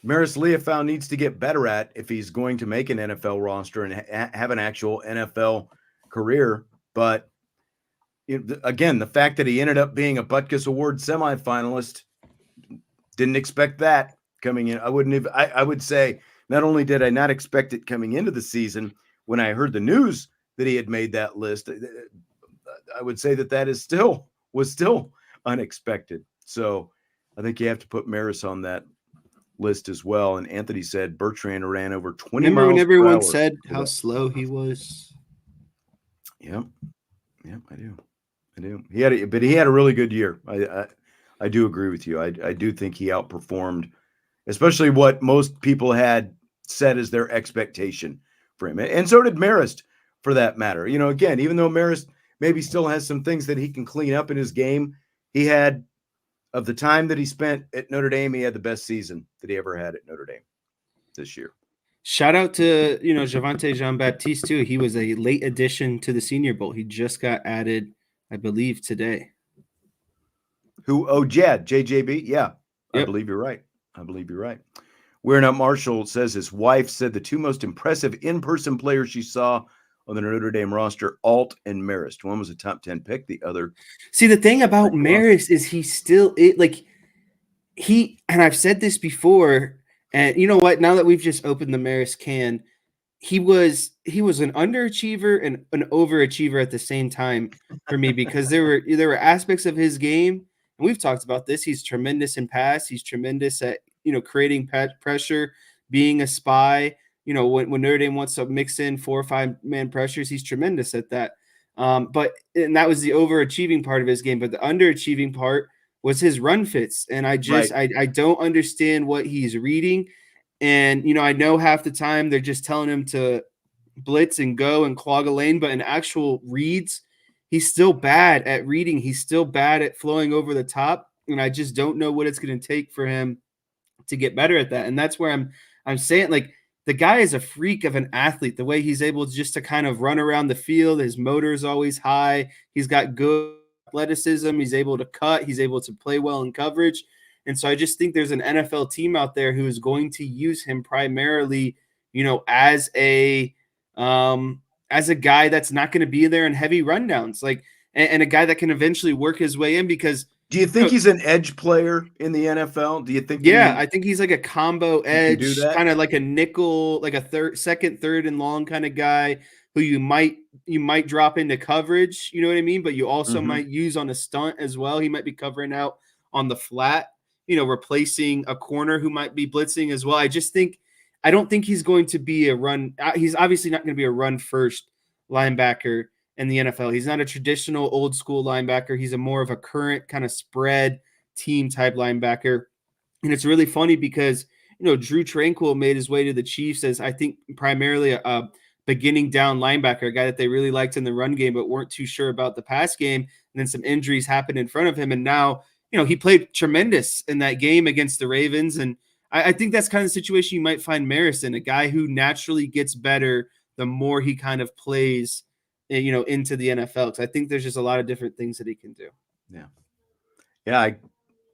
Maris Leofau needs to get better at if he's going to make an NFL roster and have an actual NFL career. But again, the fact that he ended up being a Butkus Award semifinalist, didn't expect that coming in. I would say not only did I not expect it coming into the season, when I heard the news that he had made that list, I would say that was still unexpected. So I think you have to put Maris on that list as well. And Anthony said Bertrand ran over 20 Remember miles when everyone per hour said how slow he was? Yep, I do. He had a really good year. I do agree with you. I do think he outperformed, especially what most people had set as their expectation for him, and so did Marist, for that matter. Again, even though Marist maybe still has some things that he can clean up in his game, he had, of the time that he spent at Notre Dame, he had the best season that he ever had at Notre Dame this year. Shout out to, Javonte Jean-Baptiste too. He was a late addition to the Senior Bowl. He just got added, I believe, today. Who? Oh, Jad, JJB. Yeah, yep. I believe you're right. We're Not Marshall says his wife said the two most impressive in-person players she saw on the Notre Dame roster, Alt and Marist. One was a top 10 pick. The other. See, the thing about Marist is and I've said this before, and you know what? Now that we've just opened the Marist can, he was an underachiever and an overachiever at the same time for me, because there were aspects of his game, and we've talked about this. He's tremendous in pass. He's tremendous at creating pressure, being a spy. When Notre Dame wants to mix in 4 or 5 man pressures, he's tremendous at that. And that was the overachieving part of his game. But the underachieving part was his run fits, and I don't understand what he's reading. And I know half the time they're just telling him to blitz and go and clog a lane, but in actual reads, he's still bad at reading. He's still bad at flowing over the top, and I just don't know what it's going to take for him to get better at that. And that's where I'm saying, like, the guy is a freak of an athlete. The way he's able just to kind of run around the field, his motor is always high. He's got good athleticism. He's able to cut. He's able to play well in coverage. And so I just think there's an NFL team out there who is going to use him primarily, as a guy that's not going to be there in heavy rundowns, and a guy that can eventually work his way in. Because do you think he's an edge player in the NFL? Do you think? Yeah, I think he's like a combo edge, kind of like a nickel, like a second, third, and long kind of guy who you might drop into coverage. You know what I mean? But you also might use on a stunt as well. He might be covering out on the flat, replacing a corner who might be blitzing as well. I don't think he's going to be a run. He's obviously not going to be a run first linebacker in the NFL. He's not a traditional old school linebacker. He's a more of a current kind of spread team type linebacker. And it's really funny because, Drew Tranquill made his way to the Chiefs as, I think, primarily a beginning down linebacker, a guy that they really liked in the run game, but weren't too sure about the pass game. And then some injuries happened in front of him. And now, he played tremendous in that game against the Ravens. And I think that's kind of the situation you might find Marist in, a guy who naturally gets better the more he kind of plays, into the NFL. Because I think there's just a lot of different things that he can do. Yeah, I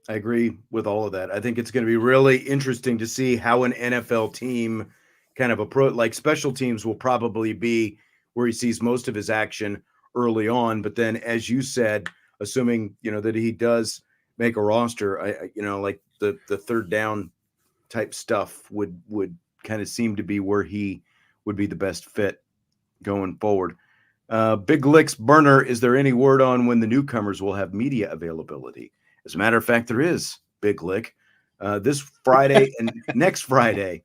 agree with all of that. I think it's going to be really interesting to see how an NFL team kind of approach. Like, special teams will probably be where he sees most of his action early on. But then, as you said, assuming, that he does make a roster, the third down type stuff would kind of seem to be where he would be the best fit going forward. Big Licks Burner, is there any word on when the newcomers will have media availability? As a matter of fact, there is, Big Lick. This Friday and next Friday,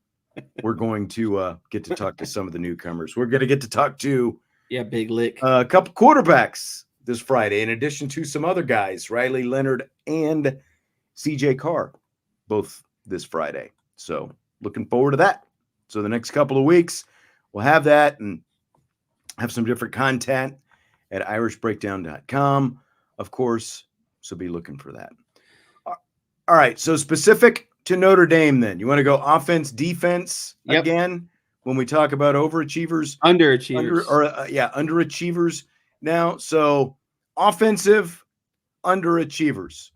we're going to get to talk to some of the newcomers. We're going to get to talk to Big Lick. A couple quarterbacks this Friday, in addition to some other guys, Riley Leonard and CJ Carr, both this Friday. So looking forward to that. So the next couple of weeks, we'll have that and have some different content at irishbreakdown.com, of course. So be looking for that. All right. So specific to Notre Dame, then you want to go offense, defense again when we talk about overachievers, underachievers, underachievers now. So offensive underachievers.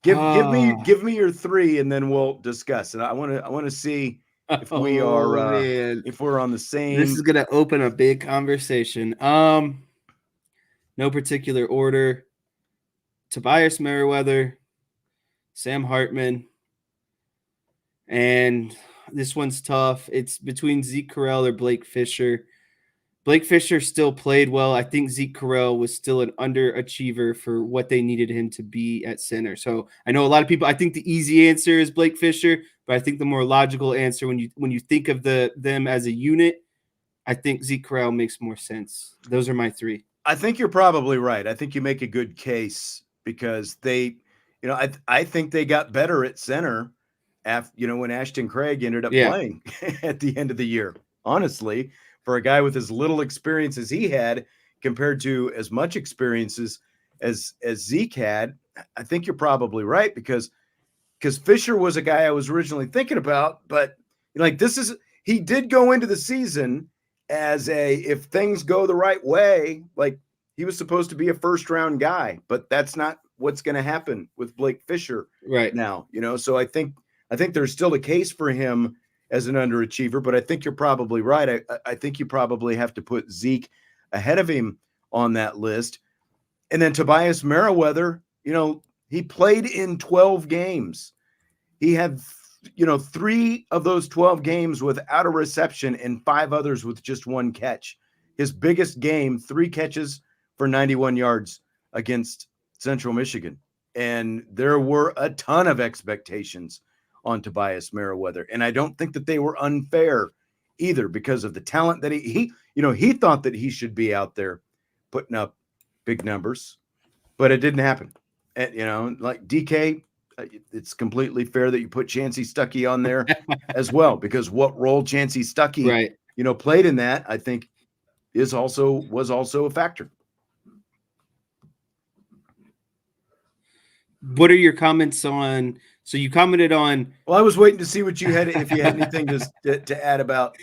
Give me your three, and then we'll discuss. And I want to see if we are if we're on the same. This is gonna open a big conversation. No particular order. Tobias Merriweather, Sam Hartman, and this one's tough. It's between Zeke Correll or Blake Fisher. Blake Fisher still played well. I think Zeke Correll was still an underachiever for what they needed him to be at center. So I know a lot of people, I think the easy answer is Blake Fisher, but I think the more logical answer when you think of them as a unit, I think Zeke Correll makes more sense. Those are my three. I think you're probably right. I think you make a good case because they, I think they got better at center after, when Ashton Craig ended up playing at the end of the year, honestly. For a guy with as little experience as he had compared to as much experiences as Zeke had, I think you're probably right because Fisher was a guy I was originally thinking about, but he did go into the season as if things go the right way, like he was supposed to be a first round guy, but that's not what's going to happen with Blake Fisher right now, so I think there's still a case for him as an underachiever, but I think you're probably right. I think you probably have to put Zeke ahead of him on that list. And then Tobias Merriweather, he played in 12 games. He had, 3 of those 12 games without a reception and 5 others with just 1 catch. His biggest game, 3 catches for 91 yards against Central Michigan. And there were a ton of expectations on Tobias Merriweather. And I don't think that they were unfair either because of the talent that he thought that he should be out there putting up big numbers, but it didn't happen. And, like DK, it's completely fair that you put Chancey Stuckey on there as well, because what role Chancey Stuckey, played in that, I think was also a factor. What are your comments on? So you commented on. Well, I was waiting to see what you had, if you had anything to add about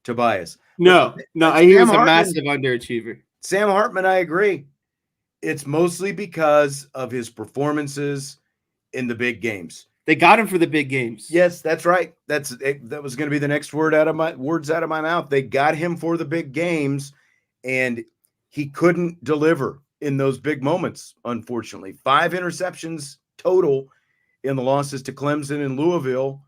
Tobias. No, he was a massive underachiever. Sam Hartman, I agree. It's mostly because of his performances in the big games. They got him for the big games. Yes, that's right. That was going to be the next words out of my mouth. They got him for the big games, and he couldn't deliver in those big moments, unfortunately. 5 interceptions total in the losses to Clemson and Louisville.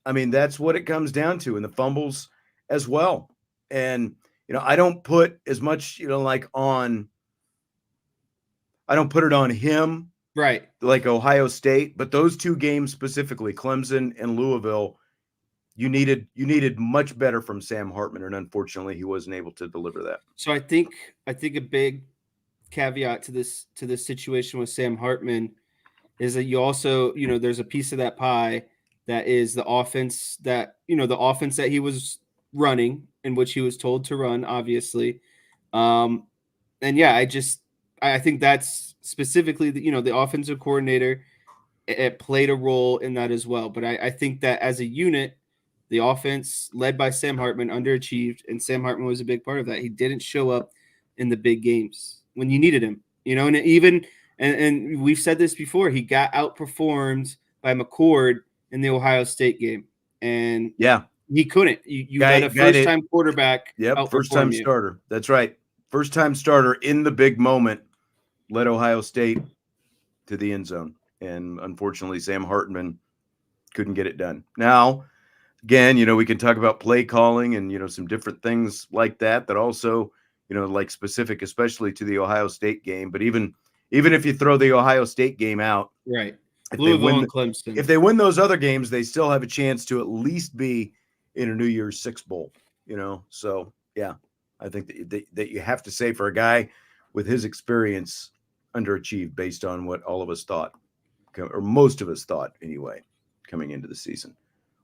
I mean, that's what it comes down to, and the fumbles as well. And, I don't put as much, I don't put it on him, right? Like Ohio State, but those 2 games specifically, Clemson and Louisville, you needed much better from Sam Hartman, and unfortunately, he wasn't able to deliver that. So I think a big caveat to this situation with Sam Hartman is that you also, there's a piece of that pie that is the offense that he was running, in which he was told to run, obviously. And I think that's specifically the offensive coordinator, it played a role in that as well. But I think that as a unit, the offense led by Sam Hartman underachieved, and Sam Hartman was a big part of that. He didn't show up in the big games when you needed him, and we've said this before, he got outperformed by McCord in the Ohio State game. And he couldn't. You got a first-time quarterback. Yep, first-time starter. That's right. First-time starter in the big moment led Ohio State to the end zone. And unfortunately, Sam Hartman couldn't get it done. Now, again, we can talk about play calling and, some different things like that also, like specific, especially to the Ohio State game. But even if you throw the Ohio State game out, Right. if Louisville and Clemson. If they win those other games, they still have a chance to at least be in a New Year's Six bowl, So, yeah, I think that you have to say for a guy with his experience, underachieved based on what all of us thought, or most of us thought anyway, coming into the season.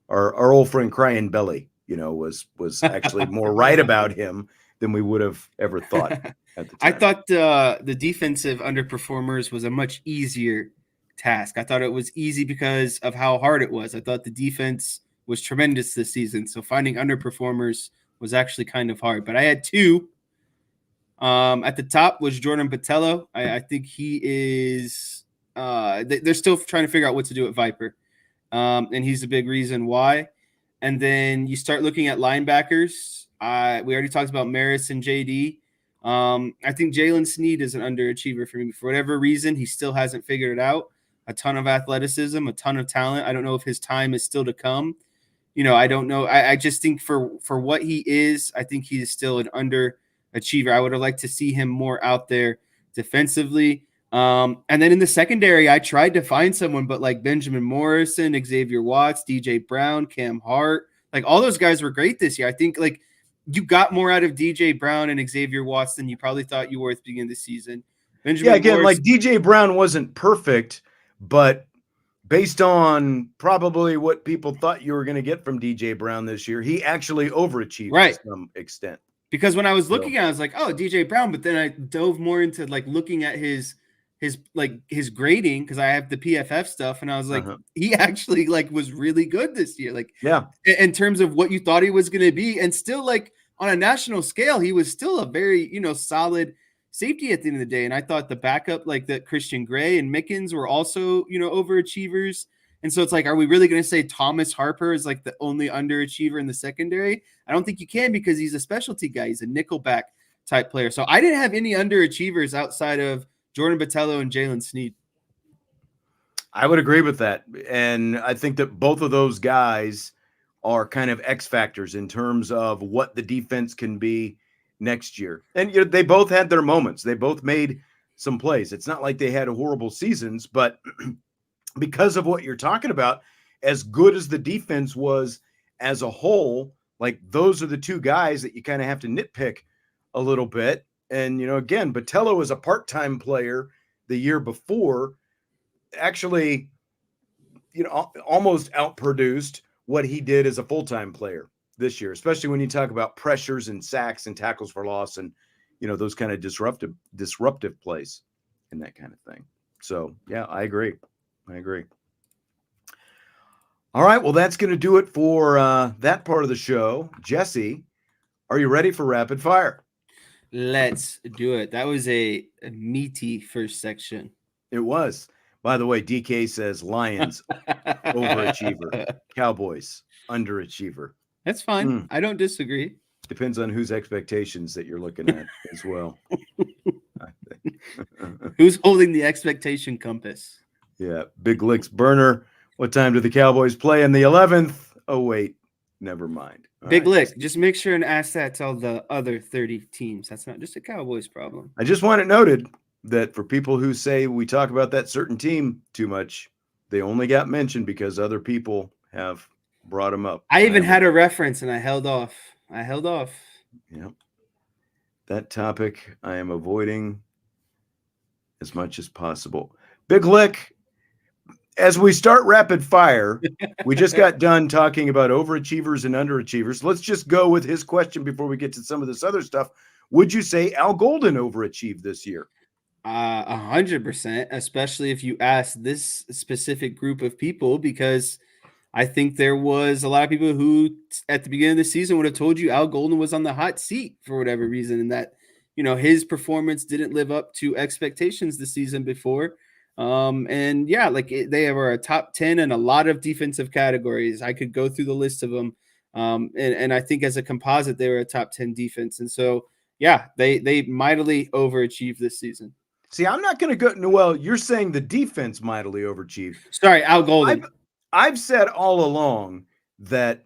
Our old friend Crying Belly, was actually more right about him than we would have ever thought at the time. I thought the defensive underperformers was a much easier task. I thought it was easy because of how hard it was. I thought the defense was tremendous this season. So finding underperformers was actually kind of hard. But I had two. At the top was Jordan Botelho. I think he is they're still trying to figure out what to do at Viper. And he's a big reason why. And then you start looking at linebackers. We already talked about Maris and JD. I think Jalen Sneed is an underachiever for me. For whatever reason, he still hasn't figured it out. A ton of athleticism, a ton of talent. I don't know if his time is still to come. I don't know. I just think for what he is, I think he is still an underachiever. I would have liked to see him more out there defensively. And then in the secondary, I tried to find someone, but like Benjamin Morrison, Xavier Watts, DJ Brown, Cam Hart, like all those guys were great this year. I think like you got more out of DJ Brown and Xavier Watts than you probably thought you were at the beginning of the season. Again, Morrison, like DJ Brown wasn't perfect, but based on probably what people thought you were going to get from DJ Brown this year, he actually overachieved to some extent. Because when I was looking at it, I was like, oh, DJ Brown, but then I dove more into like looking at his grading because I have the PFF stuff, and I was like, he actually like was really good this year. Like, yeah, in terms of what you thought he was going to be, and still like on a national scale, he was still a very solid safety at the end of the day. And I thought the backup, like that Christian Gray and Mickens, were also overachievers. And so it's like, are we really going to say Thomas Harper is like the only underachiever in the secondary? I don't think you can, because he's a specialty guy. He's a nickelback type player. So I didn't have any underachievers outside of Jordan Botelho and Jalen Sneed. I would agree with that. And I think that both of those guys are kind of X factors in terms of what the defense can be next year. And they both had their moments. They both made some plays. It's not like they had horrible seasons, but because of what you're talking about, as good as the defense was as a whole, like those are the two guys that you kind of have to nitpick a little bit. And, again, Botelho is a part-time player the year before, actually, almost outproduced what he did as a full-time player this year, especially when you talk about pressures and sacks and tackles for loss and, those kind of disruptive plays and that kind of thing. So, yeah, I agree. All right. Well, that's going to do it for that part of the show. Jesse, are you ready for rapid fire? Let's do it. That was a meaty first section. It was. By the way, DK says Lions, overachiever. Cowboys, underachiever. That's fine. I don't disagree. Depends on whose expectations that you're looking at as well. Who's holding the expectation compass? Yeah. Big Licks Burner. What time do the Cowboys play in the 11th? Oh, wait. Never mind. Big Lick. Just make sure and ask that to all the other 30 teams. That's not just a Cowboys problem. I just want it noted that for people who say we talk about that certain team too much, they only got mentioned because other people have brought them up. I even had a reference and I held off. Yep. That topic I am avoiding as much as possible. Big Lick, as we start rapid fire, we just got done talking about overachievers and underachievers. Let's just go with his question before we get to some of this other stuff. Would you say Al Golden overachieved this year? 100%, especially if you ask this specific group of people, because I think there was a lot of people who at the beginning of the season would have told you Al Golden was on the hot seat for whatever reason, and that, his performance didn't live up to expectations the season before. And yeah, they were a top 10 in a lot of defensive categories. I could go through the list of them. And I think as a composite, they were a top 10 defense. And so, yeah, they mightily overachieved this season. See, I'm not going to go. Well, you're saying the defense mightily overachieved. Sorry, Al Golden. I've said all along that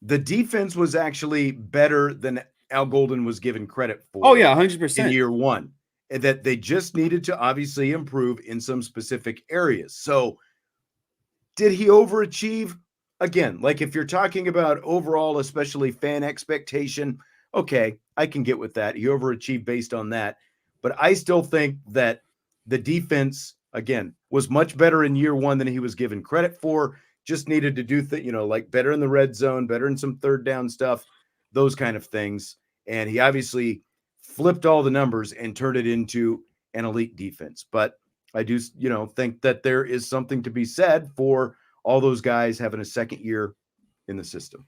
the defense was actually better than Al Golden was given credit for. Oh yeah, in 100%. year one, and that they just needed to obviously improve in some specific areas. So, did he overachieve? Again, like if you're talking about overall, especially fan expectation, okay, I can get with that. He overachieved based on that. But I still think that the defense, again, was much better in year one than he was given credit for. Just needed to do like better in the red zone, better in some third down stuff, those kind of things. And he obviously flipped all the numbers and turned it into an elite defense. But I do, think that there is something to be said for all those guys having a second year in the system.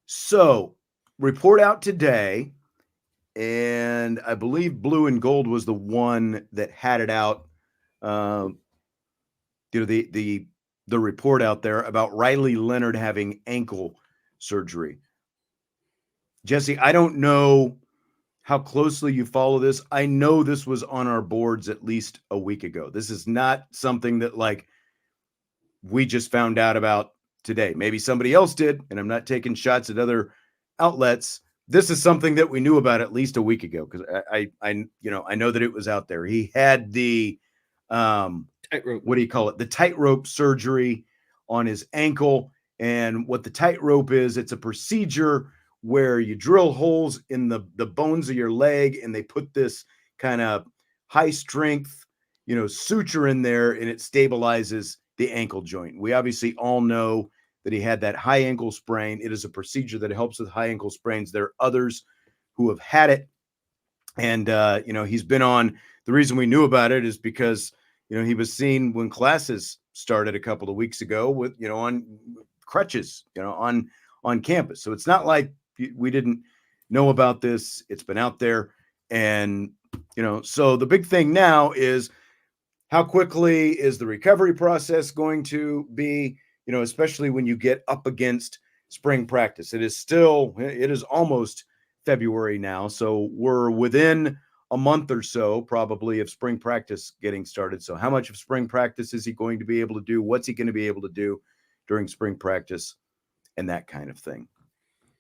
So, report out today, and I believe Blue and Gold was the one that had it out. The report out there about Riley Leonard having ankle surgery. Jesse, I don't know how closely you follow this. I know this was on our boards at least a week ago. This is not something that like we just found out about today. Maybe somebody else did, and I'm not taking shots at other outlets. This is something that we knew about at least a week ago because I know that it was out there. He had the tightrope. What do you call it? The tightrope surgery on his ankle. And what the tightrope is, it's a procedure where you drill holes in the bones of your leg and they put this kind of high strength, suture in there and it stabilizes the ankle joint. We obviously all know that he had that high ankle sprain. It is a procedure that helps with high ankle sprains. There are others who have had it. And, he's been on. The reason we knew about it is because, he was seen when classes started a couple of weeks ago with, on crutches, on campus. So it's not like we didn't know about this. It's been out there. And, so the big thing now is how quickly is the recovery process going to be, especially when you get up against spring practice. It is almost February now. So we're within a month or so probably of spring practice getting started. So how much of spring practice is he going to be able to do? What's he going to be able to do during spring practice and that kind of thing?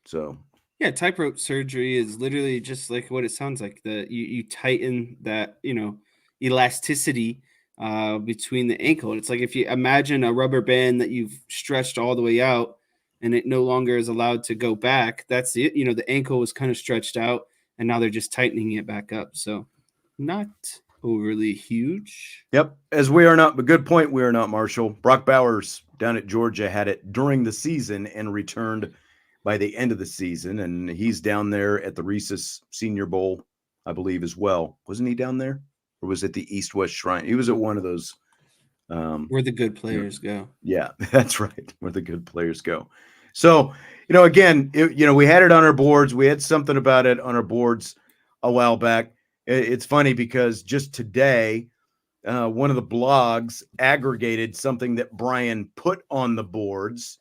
So yeah, tightrope surgery is literally just like what it sounds like. You tighten that, elasticity between the ankle. It's like if you imagine a rubber band that you've stretched all the way out and it no longer is allowed to go back. That's it. The ankle was kind of stretched out and now they're just tightening it back up. So not overly huge. Yep. As we are not, but good point. We are not Marshall. Brock Bowers down at Georgia had it during the season and returned by the end of the season. And he's down there at the Reese's Senior Bowl, I believe, as well. Wasn't he down there? Or was it the East-West Shrine? He was at one of those. Where the good players go. Yeah, that's right. Where the good players go. So, again, we had it on our boards. We had something about it on our boards a while back. It's funny because just today, one of the blogs aggregated something that Brian put on the boards.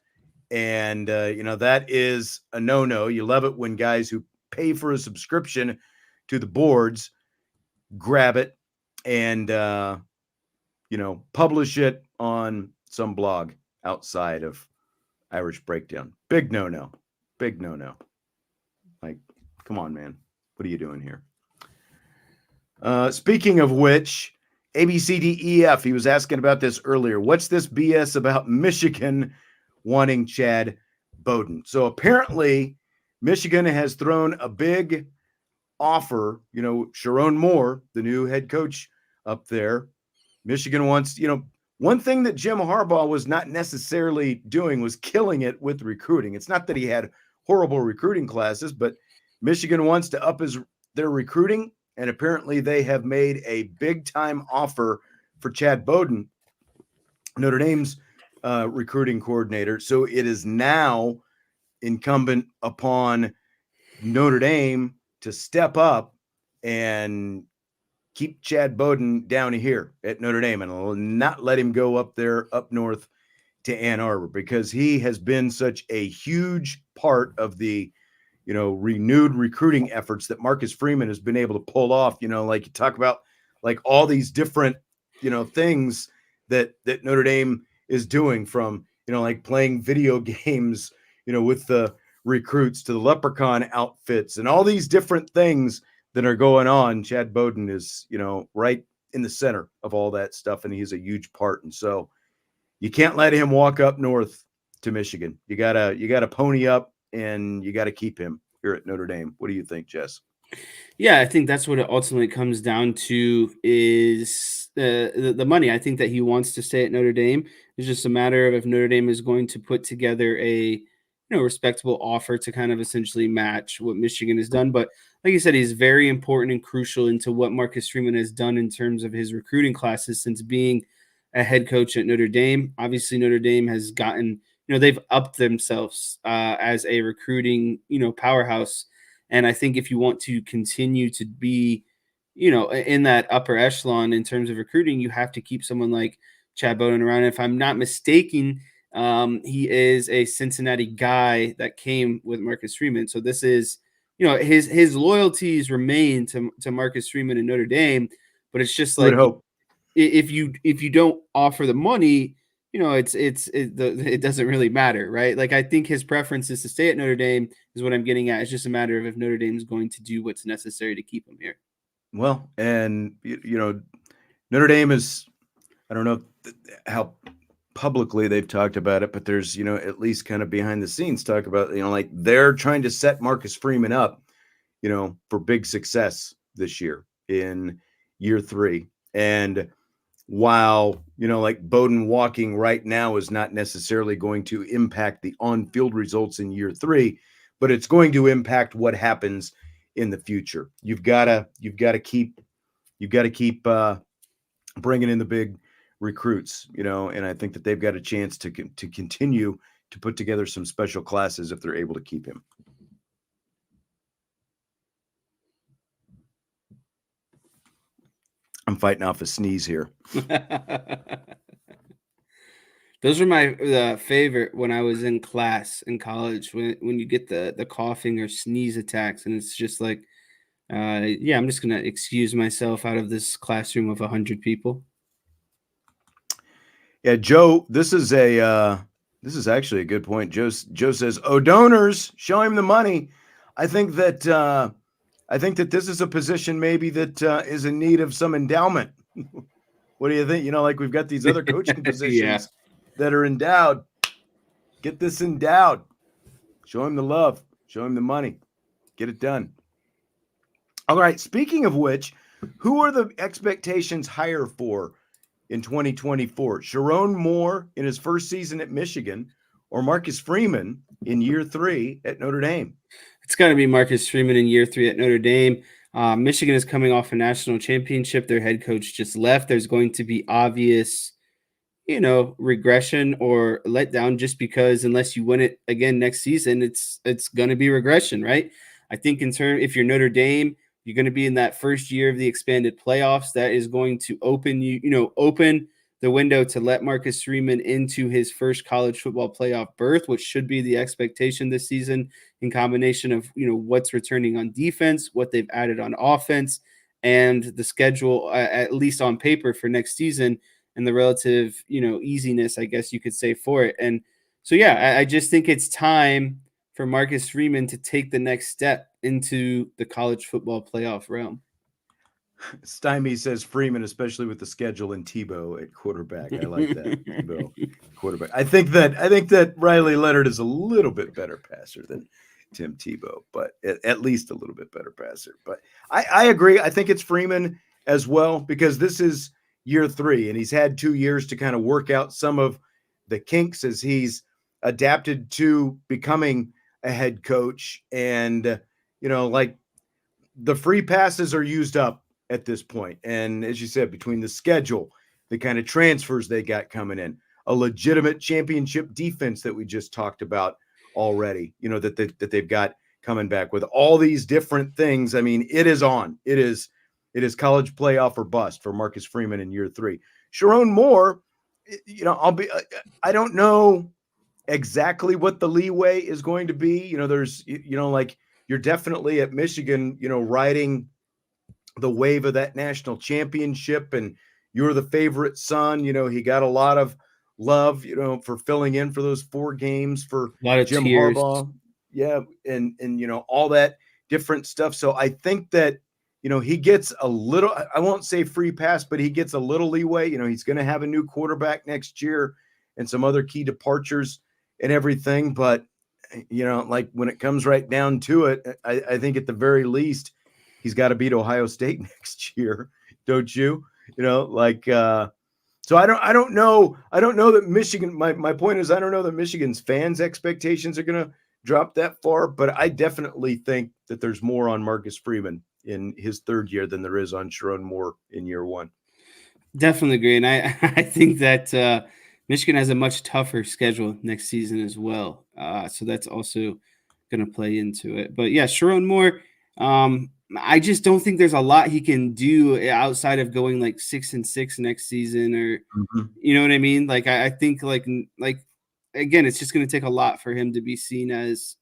And, that is a no-no. You love it when guys who pay for a subscription to the boards grab it and, publish it on some blog outside of Irish Breakdown. Big no-no. Big no-no. Like, come on, man. What are you doing here? Speaking of which, ABCDEF, he was asking about this earlier. What's this BS about Michigan wanting Chad Bowden? So apparently, Michigan has thrown a big offer. Sharon Moore, the new head coach up there, Michigan wants, one thing that Jim Harbaugh was not necessarily doing was killing it with recruiting. It's not that he had horrible recruiting classes, but Michigan wants to up their recruiting. And apparently they have made a big time offer for Chad Bowden, Notre Dame's recruiting coordinator. So it is now incumbent upon Notre Dame to step up and keep Chad Bowden down here at Notre Dame and not let him go up there, up north to Ann Arbor, because he has been such a huge part of the, renewed recruiting efforts that Marcus Freeman has been able to pull off. Like you talk about, like all these different, things that Notre Dame is doing, from, like playing video games, with the recruits, to the leprechaun outfits and all these different things that are going on. Chad Bowden is, right in the center of all that stuff, and he's a huge part. And so you can't let him walk up north to Michigan. You gotta pony up, and you gotta keep him here at Notre Dame. What do you think, Jess? Yeah, I think that's what it ultimately comes down to, is the money. I think that he wants to stay at Notre Dame. It's just a matter of if Notre Dame is going to put together a respectable offer to kind of essentially match what Michigan has done. But like you said, he's very important and crucial into what Marcus Freeman has done in terms of his recruiting classes since being a head coach at Notre Dame. Obviously, Notre Dame has gotten, they've upped themselves as a recruiting, powerhouse. And I think if you want to continue to be, in that upper echelon in terms of recruiting, you have to keep someone like Chad Bowden around. And if I'm not mistaken, he is a Cincinnati guy that came with Marcus Freeman. So this is, his loyalties remain to Marcus Freeman and Notre Dame. But it's just You would like, hope. if you don't offer the money, it doesn't really matter, right? Like, I think his preference is to stay at Notre Dame, is what I'm getting at. It's just a matter of if Notre Dame is going to do what's necessary to keep him here. Well, and Notre Dame is, I don't know how publicly they've talked about it, but there's, at least kind of behind the scenes talk about, like they're trying to set Marcus Freeman up, for big success this year in year 3. And while, like Bowden walking right now is not necessarily going to impact the on-field results in year 3, but it's going to impact what happens in the future. You've got to keep bringing in the big recruits, and I think that they've got a chance to continue to put together some special classes if they're able to keep him. I'm fighting off a sneeze here. Those were my favorite when I was in class in college, when you get the coughing or sneeze attacks, and it's just like, yeah, I'm just gonna excuse myself out of this classroom of 100 people. Yeah, Joe, this is actually a good point. Joe says, "Oh, donors, show him the money." I think that this is a position maybe that is in need of some endowment. What do you think? Like we've got these other coaching positions that are endowed. Get this endowed. Show him the love. Show him the money. Get it done. All right. Speaking of which, who are the expectations higher for in 2024? Sharon Moore in his first season at Michigan, or Marcus Freeman in year 3 at Notre Dame? It's got to be Marcus Freeman in year 3 at Notre Dame. Michigan is coming off a national championship. Their head coach just left. There's going to be obvious, regression or letdown, just because unless you win it again next season, it's going to be regression, right? I think if you're Notre Dame, you're going to be in that first year of the expanded playoffs. That is going to open the window to let Marcus Freeman into his first college football playoff berth, which should be the expectation this season, in combination of, what's returning on defense, what they've added on offense, and the schedule, at least on paper, for next season, and the relative, easiness, I guess you could say, for it. And so, yeah, I just think it's time for Marcus Freeman to take the next step into the college football playoff realm. Stymie says Freeman, especially with the schedule, and Tebow at quarterback. I like that. Tebow quarterback. I think that Riley Leonard is a little bit better passer than Tim Tebow, but at least a little bit better passer. But I agree. I think it's Freeman as well, because this is year 3, and he's had 2 years to kind of work out some of the kinks as he's adapted to becoming a head coach. And, like the free passes are used up at this point. And as you said, between the schedule, the kind of transfers they got coming in, a legitimate championship defense that we just talked about already, that they've got coming back, with all these different things. I mean, it is on. It is college playoff or bust for Marcus Freeman in year 3. Sharon Moore, I don't know exactly what the leeway is going to be. There's, like you're definitely at Michigan, riding the wave of that national championship, and you're the favorite son. He got a lot of love, for filling in for those 4 games for A lot of Jim tears. Harbaugh. Yeah, and all that different stuff. So I think that he gets a little, I won't say free pass, but he gets a little leeway. He's going to have a new quarterback next year and some other key departures and everything. But like when it comes right down to it, I think at the very least he's got to beat Ohio State next year, don't you? So I don't know that Michigan, my point is, I don't know that Michigan's fans' expectations are going to drop that far, but I definitely think that there's more on Marcus Freeman in his 3rd year than there is on Sharon Moore in year 1. Definitely agree, and I think that Michigan has a much tougher schedule next season as well, so that's also going to play into it. But yeah, Sharon Moore, I just don't think there's a lot he can do outside of going like 6-6 next season, or you know what I mean. Like I think like again, it's just going to take a lot for him to be seen as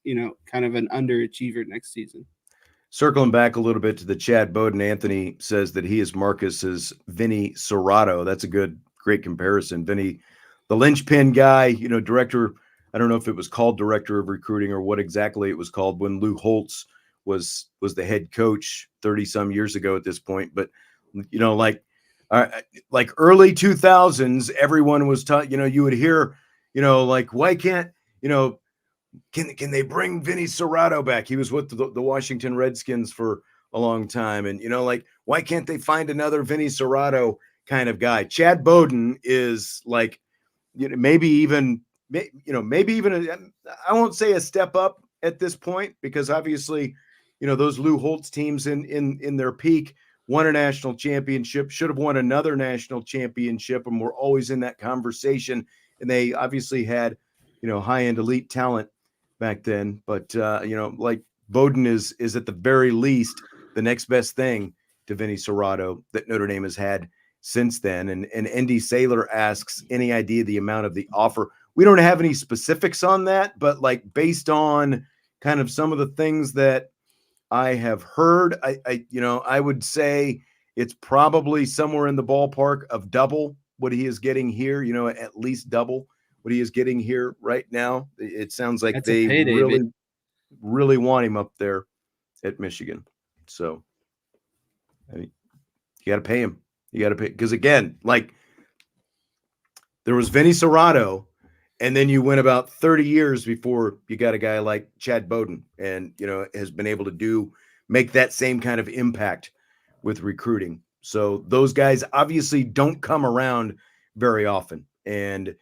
kind of an underachiever next season. Circling back a little bit to the chat, Bowden Anthony says that he is Marcus's Vinny Serrato. That's a great comparison. Vinny, the linchpin guy, director. I don't know if it was called director of recruiting or what exactly it was called when Lou Holtz was the head coach 30 some years ago at this point. But like early 2000s, everyone was taught. You would hear, like, why can't can they bring Vinny Serrato back? He was with the Washington Redskins for a long time. And, like, why can't they find another Vinny Serrato kind of guy? Chad Bowden is like, maybe even, I won't say a step up at this point, because obviously, those Lou Holtz teams in their peak won a national championship, should have won another national championship, and we're always in that conversation. And they obviously had, high-end elite talent back then. But, like Bowden is at the very least the next best thing to Vinny Serrato that Notre Dame has had since then. And Andy Saylor asks, any idea the amount of the offer? We don't have any specifics on that, but like based on kind of some of the things that I have heard, I would say it's probably somewhere in the ballpark of double what he is getting here, at least double what he is getting here right now. It sounds like That's a they payday, really, really want him up there at Michigan. So you got to pay him. You got to pay, because again, like there was Vinny Serrato, and then you went about 30 years before you got a guy like Chad Bowden, and has been able to make that same kind of impact with recruiting. So those guys obviously don't come around very often, and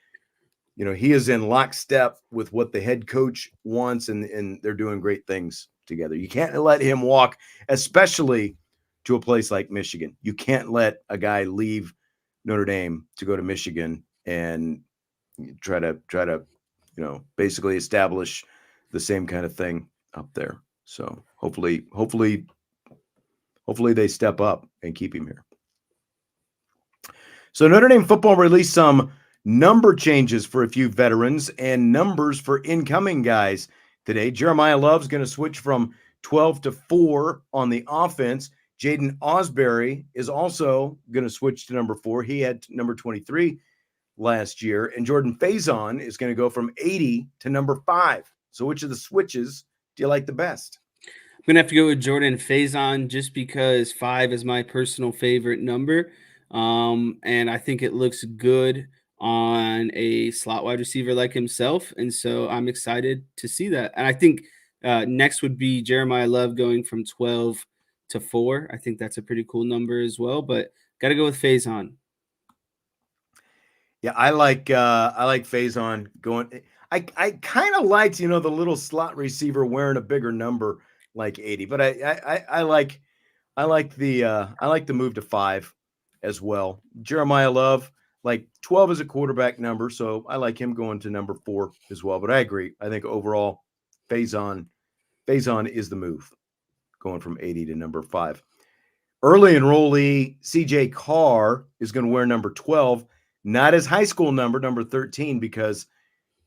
he is in lockstep with what the head coach wants, and they're doing great things together. You can't let him walk, especially to a place like Michigan. You can't let a guy leave Notre Dame to go to Michigan and try to basically establish the same kind of thing up there. So hopefully they step up and keep him here. So Notre Dame football released some number changes for a few veterans and numbers for incoming guys today. Jeremiah Love's going to switch from 12 to 4 on the offense. Jaden Osbury is also going to switch to number 4. He had number 23 last year. And Jordan Faison is going to go from 80 to number 5. So which of the switches do you like the best? I'm going to have to go with Jordan Faison just because 5 is my personal favorite number. And I think it looks good on a slot wide receiver like himself. And so I'm excited to see that. And I think next would be Jeremiah Love going from 12 to 4. I think that's a pretty cool number as well, but got to go with Faison. Yeah, I like Faison going. I kind of liked, the little slot receiver wearing a bigger number like 80, but I like the move to 5 as well. Jeremiah Love, like 12 is a quarterback number, so I like him going to number 4 as well. But I agree. I think overall, Faison is the move, going from 80 to number 5. Early enrollee CJ Carr is going to wear number 12, not his high school number 13, because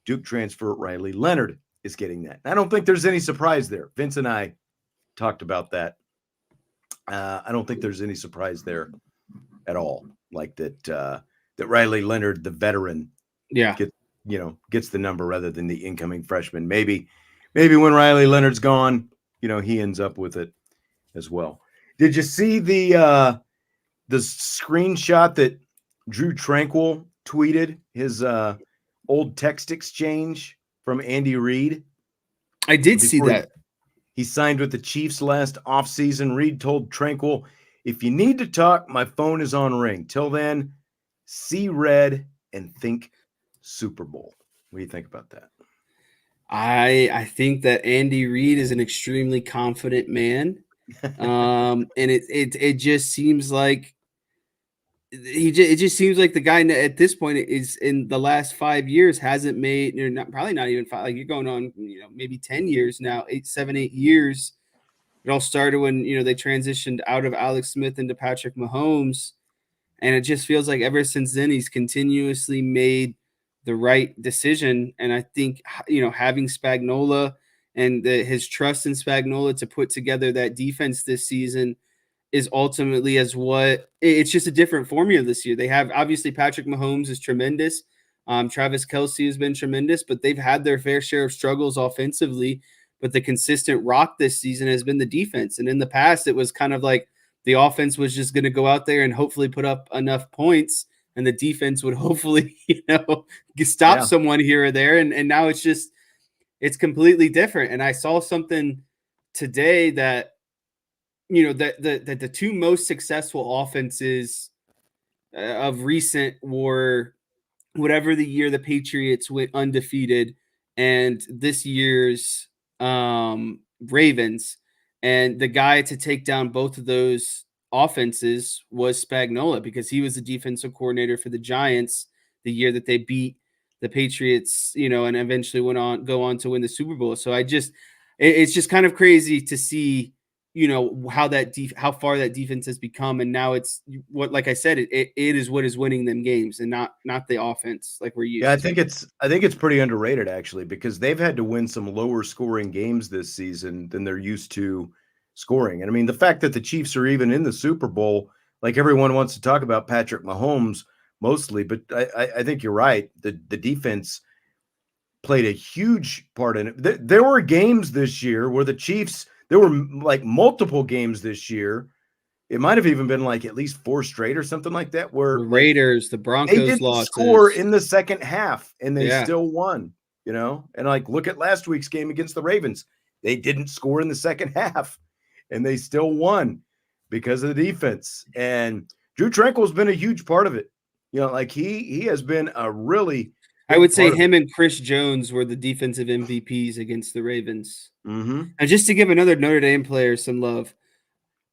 Duke transfer Riley Leonard is getting that. I don't think there's any surprise there. Vince and I talked about that. I don't think there's any surprise there at all. Like that Riley Leonard, the veteran, Yeah. gets the number rather than the incoming freshman. Maybe when Riley Leonard's gone, he ends up with it as well. Did you see the screenshot that Drew Tranquil tweeted, his old text exchange from Andy Reid? I did see that. He signed with the Chiefs last offseason. Reid told Tranquil, "If you need to talk, my phone is on ring. Till then, see red and think Super Bowl." What do you think about that? I think that Andy Reid is an extremely confident man. And it just seems like it just seems like the guy at this point is in the last 5 years hasn't made, probably not even 5, like you're going on, maybe 10 years now, 8 years. It all started when, they transitioned out of Alex Smith into Patrick Mahomes. And it just feels like ever since then, he's continuously made the right decision. And I think, having Spagnuolo and his trust in Spagnuolo to put together that defense this season is ultimately it's just a different formula this year. They have, obviously, Patrick Mahomes is tremendous. Travis Kelce has been tremendous, but they've had their fair share of struggles offensively. But the consistent rock this season has been the defense. And in the past, it was kind of like the offense was just going to go out there and hopefully put up enough points, and the defense would hopefully, stop someone here or there. And now it's completely different. And I saw something today that, that the two most successful offenses of recent were whatever the year the Patriots went undefeated and this year's Ravens. And the guy to take down both of those offenses was Spagnuolo, because he was the defensive coordinator for the Giants the year that they beat the Patriots, and eventually go on to win the Super Bowl. So it's just kind of crazy to see, how far that defense has become. And now it's like I said, it is what is winning them games, and not the offense like we're used to. I think it's pretty underrated, actually, because they've had to win some lower scoring games this season than they're used to scoring. And I mean, the fact that the Chiefs are even in the Super Bowl, like everyone wants to talk about Patrick Mahomes mostly, but I think you're right. The defense played a huge part in it. There were games this year where the Chiefs, there were like multiple games this year. It might have even been like at least 4 straight or something like that, where the Raiders, the Broncos they didn't losses. score in the second half and they still won, and like, look at last week's game against the Ravens. They didn't score in the second half and they still won because of the defense. And Drew Tranquil has been a huge part of it. Like he has been a really, I would say him and Chris Jones were the defensive MVPs against the Ravens. Mm-hmm. And just to give another Notre Dame player some love,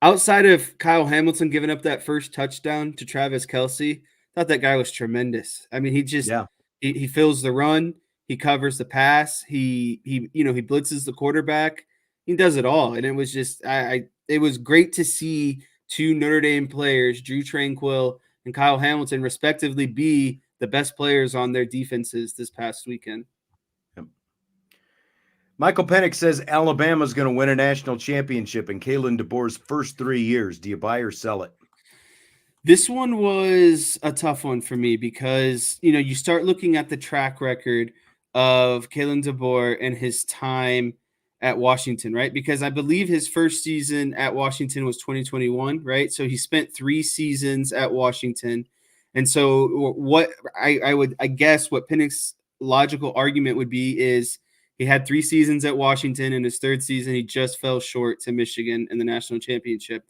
outside of Kyle Hamilton giving up that first touchdown to Travis Kelce, I thought that guy was tremendous. I mean, he fills the run, he covers the pass, he blitzes the quarterback, he does it all. And it was just it was great to see two Notre Dame players, Drew Tranquil and Kyle Hamilton, respectively, be the best players on their defenses this past weekend. Yep. Michael Pennick says Alabama's going to win a national championship in Kalen DeBoer's first 3 years. Do you buy or sell it? This one was a tough one for me because, you start looking at the track record of Kalen DeBoer and his time at Washington, right? Because I believe his first season at Washington was 2021, right? So he spent 3 seasons at Washington. And so what I guess what Pennick's logical argument would be is he had 3 seasons at Washington. In his 3rd season, he just fell short to Michigan in the national championship.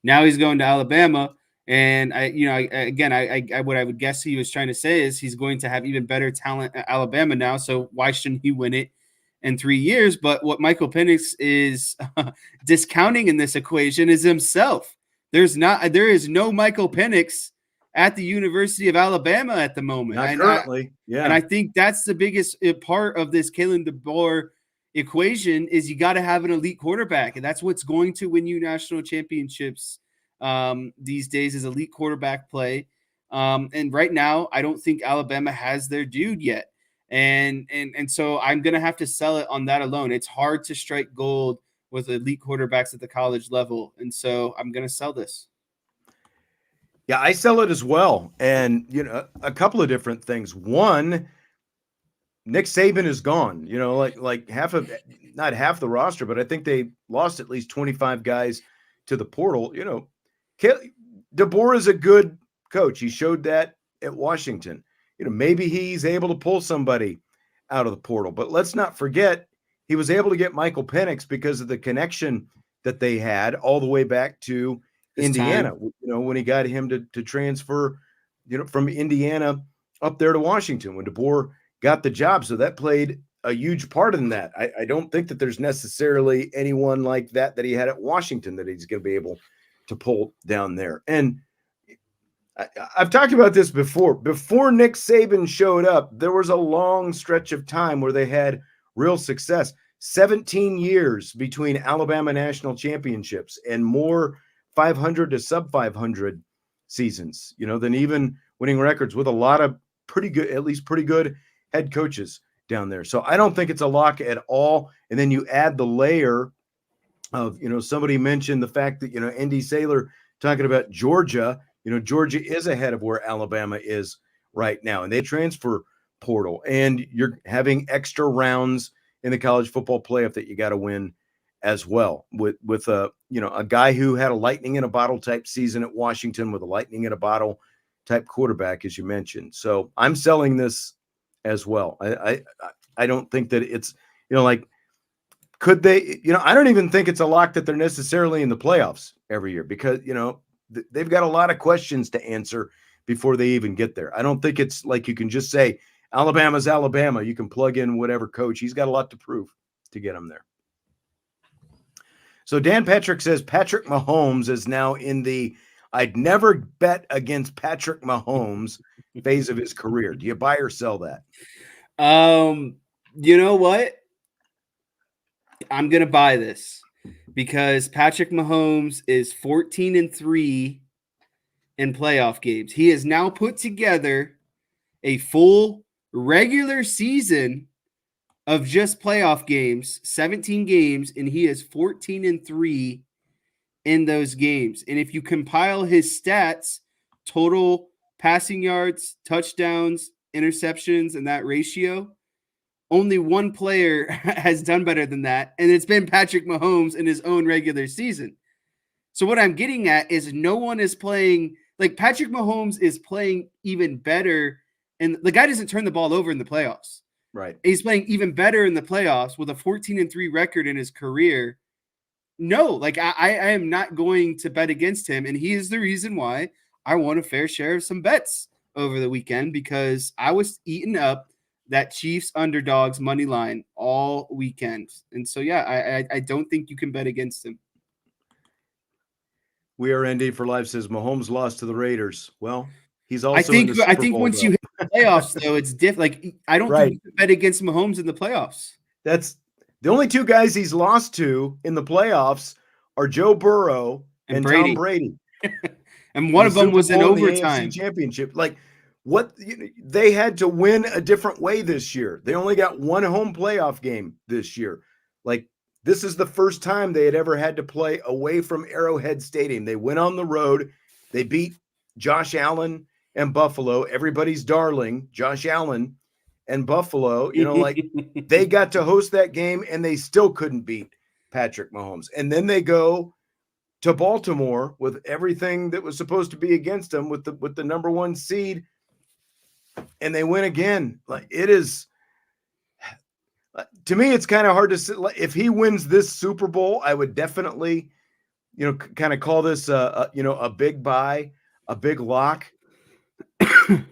Now he's going to Alabama. And what I would guess he was trying to say is he's going to have even better talent at Alabama now. So why shouldn't he win it in 3 years? But what Michael Penix is discounting in this equation is himself. There is no Michael Penix at the University of Alabama at the moment. Not currently. And I think that's the biggest part of this Kalen DeBoer equation is you got to have an elite quarterback. And that's what's going to win you national championships these days is elite quarterback play. And right now, I don't think Alabama has their dude yet. And so I'm going to have to sell it on that alone. It's hard to strike gold with elite quarterbacks at the college level. And so I'm going to sell this. Yeah, I sell it as well. And, a couple of different things. One, Nick Saban is gone, like not half the roster, but I think they lost at least 25 guys to the portal. DeBoer is a good coach. He showed that at Washington. Maybe he's able to pull somebody out of the portal, but let's not forget he was able to get Michael Penix because of the connection that they had all the way back to Indiana, when he got him to transfer, from Indiana up there to Washington when DeBoer got the job. So that played a huge part in that. I don't think that there's necessarily anyone like that he had at Washington that he's going to be able to pull down there. And I've talked about this before. Before Nick Saban showed up, there was a long stretch of time where they had real success. 17 years between Alabama national championships and more 500 to sub 500 seasons, than even winning records with a lot of pretty good head coaches down there. So I don't think it's a lock at all. And then you add the layer of, somebody mentioned the fact that, Andy Saylor talking about Georgia, Georgia is ahead of where Alabama is right now. And they transfer portal and you're having extra rounds in the college football playoff that you got to win as well with a guy who had a lightning in a bottle type season at Washington with a lightning in a bottle type quarterback, as you mentioned. So I'm selling this as well. I don't think that it's, could they, I don't even think it's a lock that they're necessarily in the playoffs every year because, they've got a lot of questions to answer before they even get there. I don't think it's like you can just say Alabama's Alabama. You can plug in whatever coach. He's got a lot to prove to get him there. So Dan Patrick says Patrick Mahomes is now in the I'd never bet against Patrick Mahomes phase of his career. Do you buy or sell that? You know what? I'm going to buy this because Patrick Mahomes is 14-3 in playoff games. He has now put together a full regular season of just playoff games, 17 games, and he is 14-3 in those games. And if you compile his stats, total passing yards, touchdowns, interceptions, and that ratio, only one player has done better than that, and it's been Patrick Mahomes in his own regular season. So what I'm getting at is no one is playing – like Patrick Mahomes is playing even better, and the guy doesn't turn the ball over in the playoffs. Right. He's playing even better in the playoffs with a 14-3 record in his career. No, like I am not going to bet against him, and he is the reason why I won a fair share of some bets over the weekend because I was eating up that Chiefs underdogs money line all weekend. And so, yeah, I don't think you can bet against him. We are ND for Life says Mahomes lost to the Raiders. Well, he's also I in the Super think Bowl, once you hit the playoffs, though, it's different. Like, I don't think you can bet against Mahomes in the playoffs. That's the only two guys he's lost to in the playoffs are Joe Burrow and Tom Brady. And one of them was in overtime. The AFC Championship. Like, what they had to win a different way this year. They only got one home playoff game this year. Like, this is the first time they had ever had to play away from Arrowhead Stadium. They went on the road. They beat Josh Allen and Buffalo, everybody's darling, Josh Allen and Buffalo. Like they got to host that game and they still couldn't beat Patrick Mahomes. And then they go to Baltimore with everything that was supposed to be against them with the number one seed. And they win again. Like it is, to me, it's kind of hard to say. If he wins this Super Bowl, I would definitely, kind of call this a big buy, a big lock.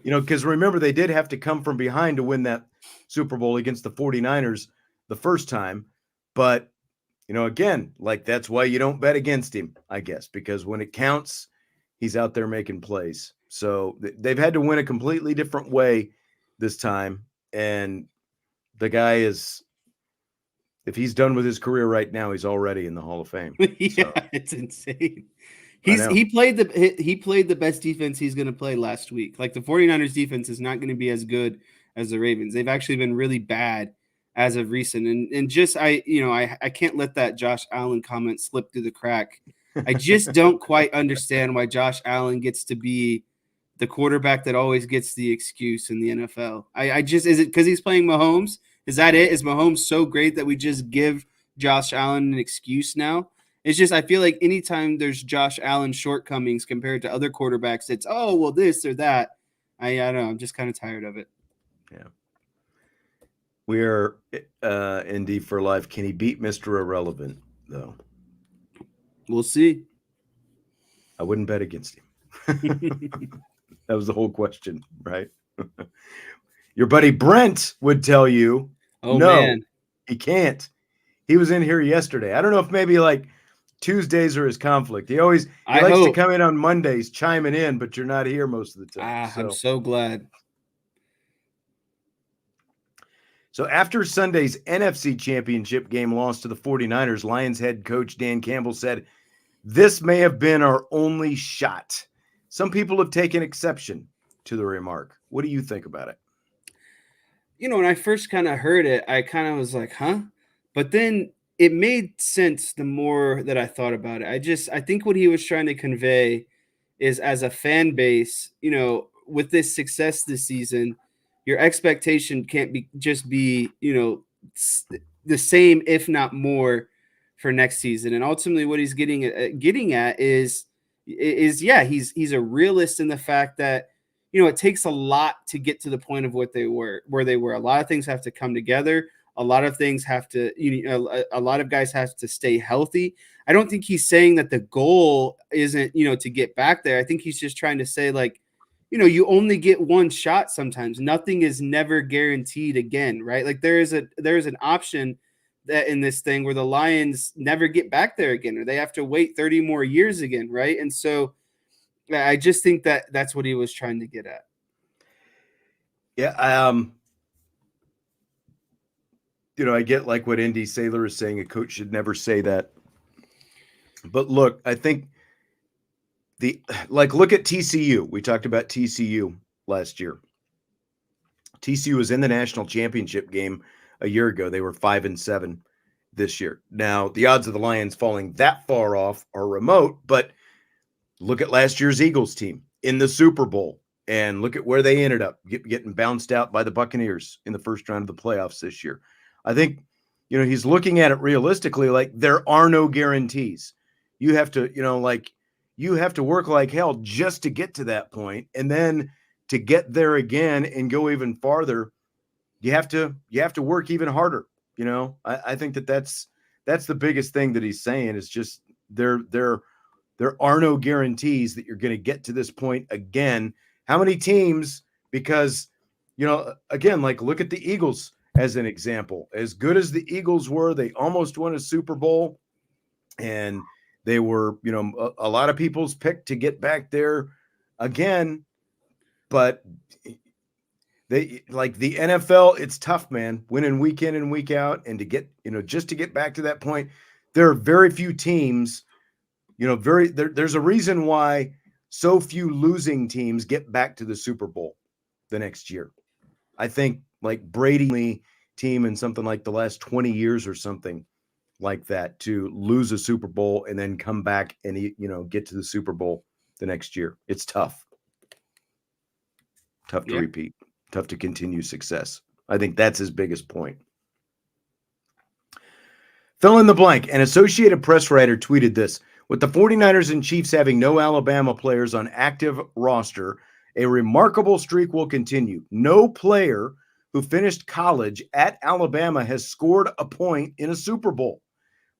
Because remember, they did have to come from behind to win that Super Bowl against the 49ers the first time. But, again, like that's why you don't bet against him, I guess, because when it counts, he's out there making plays. So they've had to win a completely different way this time. And the guy is, if he's done with his career right now, he's already in the Hall of Fame. Yeah, so. It's insane. He played the best defense he's going to play last week. Like the 49ers defense is not going to be as good as the Ravens. They've actually been really bad as of recent. And just I can't let that Josh Allen comment slip through the crack. I just don't quite understand why Josh Allen gets to be the quarterback that always gets the excuse in the NFL. I just, is it because he's playing Mahomes? Is that it? Is Mahomes so great that we just give Josh Allen an excuse now? It's just, I feel like anytime there's Josh Allen shortcomings compared to other quarterbacks, it's, oh, well, this or that. I don't know. I'm just kind of tired of it. Yeah. We are Indy for life. Can he beat Mr. Irrelevant, though? We'll see. I wouldn't bet against him. That was the whole question, right? Your buddy Brent would tell you, Oh, no, man. he can't. He was in here yesterday. I don't know if maybe like Tuesdays are his conflict. He likes to come in on Mondays chiming in, but you're not here most of the time. I'm so glad. So after Sunday's NFC Championship game loss to the 49ers, Lions head coach Dan Campbell said, "This may have been our only shot." Some people have taken exception to the remark. What do you think about it? When I first kind of heard it, I kind of was like, huh? But then it made sense the more that I thought about it. I think what he was trying to convey is, as a fan base, with this success this season, your expectation can't be the same, if not more, for next season. And ultimately what he's getting at is yeah, he's a realist in the fact that it takes a lot to get to the point of where they were. A lot of things have to come together. A lot of things have to, a lot of guys have to stay healthy. I don't think he's saying that the goal isn't, to get back there. I think he's just trying to say, like, you only get one shot sometimes. Nothing is never guaranteed again, right? Like there is an option that in this thing where the Lions never get back there again, or they have to wait 30 more years again, right? And so I just think that that's what he was trying to get at. Yeah, I get like what Indy Sailor is saying. A coach should never say that. But look, I think look at TCU. We talked about TCU last year. TCU was in the national championship game a year ago. They were 5-7 this year. Now, the odds of the Lions falling that far off are remote, but look at last year's Eagles team in the Super Bowl and look at where they ended up getting bounced out by the Buccaneers in the first round of the playoffs this year. I think, he's looking at it realistically, like there are no guarantees. You have to, you have to work like hell just to get to that point. And then to get there again and go even farther, you have to work even harder. I think that's the biggest thing that he's saying is just there are no guarantees that you're going to get to this point again. How many teams, because, again, like look at the Eagles as an example. As good as the Eagles were, they almost won a Super Bowl, and they were, a lot of people's pick to get back there again. But they, like the NFL, it's tough, man, winning week in and week out. And to get, just to get back to that point, there are very few teams, there's a reason why so few losing teams get back to the Super Bowl the next year. I think like Brady team in something like the last 20 years or something like that to lose a Super Bowl and then come back and, get to the Super Bowl the next year. It's tough. Tough to repeat. Tough to continue success. I think that's his biggest point. Fill in the blank. An Associated Press writer tweeted this: with the 49ers and Chiefs having no Alabama players on active roster, a remarkable streak will continue. No player who finished college at Alabama has scored a point in a Super Bowl.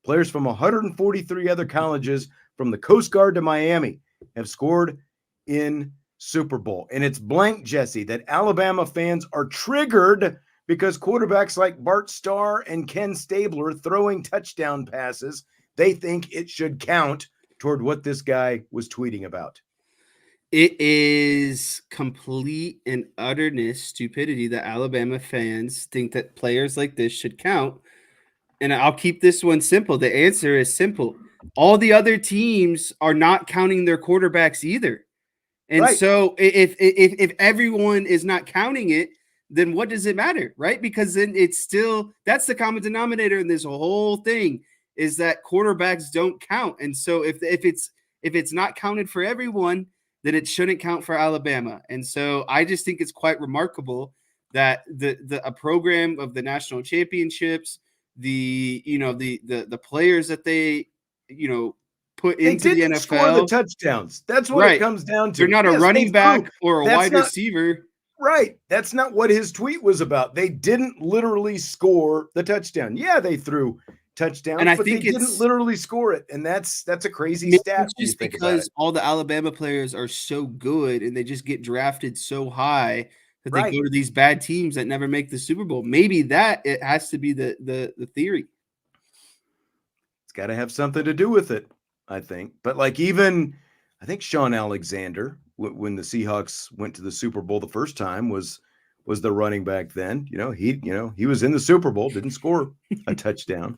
Players from 143 other colleges, from the Coast Guard to Miami, have scored in Super Bowl. And it's blank, Jesse, that Alabama fans are triggered because quarterbacks like Bart Starr and Ken Stabler throwing touchdown passes, they think it should count toward what this guy was tweeting about. It is complete and utterness stupidity that Alabama fans think that players like this should count. And I'll keep this one simple. The answer is simple. All the other teams are not counting their quarterbacks either. And so if everyone is not counting it, then what does it matter, right? Because then it's still, that's the common denominator in this whole thing, is that quarterbacks don't count. And so if it's not counted for everyone, then it shouldn't count for Alabama. And so I just think it's quite remarkable that a program of the national championships, the players that they put They into the didn't score the NFL, touchdowns. That's what right? it comes down to. They're not a Yes, running back or a That's wide not receiver. right. That's not what his tweet was about. They didn't literally score the touchdown. Yeah, they threw touchdowns, And I but they think didn't literally score it. And that's a crazy maybe stat it's when you just think about it. because all the Alabama players are so good and they just get drafted so high that they Right. go to these bad teams that never make the Super Bowl. Maybe that it has to be the theory. It's got to have something to do with it, I think. But like even I think Sean Alexander, when the Seahawks went to the Super Bowl the first time, was the running back then. He was in the Super Bowl, didn't score a touchdown.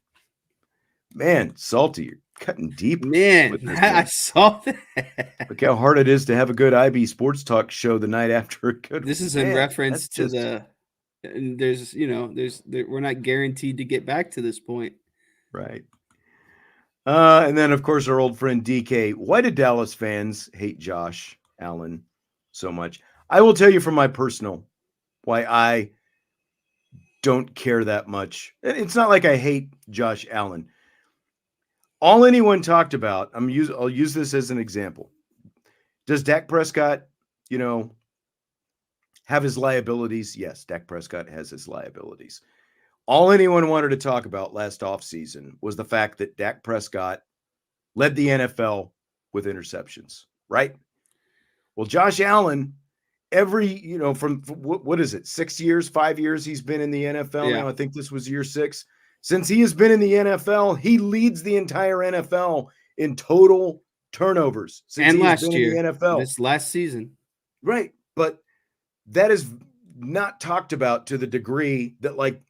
Man, Salty, you're cutting deep. Man, With this I one. saw that. Look how hard it is to have a good IB Sports Talk show the night after a good This is in man, reference that's to just we're not guaranteed to get back to this point. right. And then, of course, our old friend DK. Why do Dallas fans hate Josh Allen so much? I will tell you from my personal why I don't care that much. It's not like I hate Josh Allen. All anyone talked about, I'll use this as an example. Does Dak Prescott, have his liabilities? Yes, Dak Prescott has his liabilities. All anyone wanted to talk about last offseason was the fact that Dak Prescott led the NFL with interceptions, right? Well, Josh Allen, from what is it, 6 years, 5 years he's been in the NFL now. I think this was year 6. Since he has been in the NFL, he leads the entire NFL in total turnovers since And he has last been year, in the NFL. this last season. Right. But that is not talked about to the degree that, like,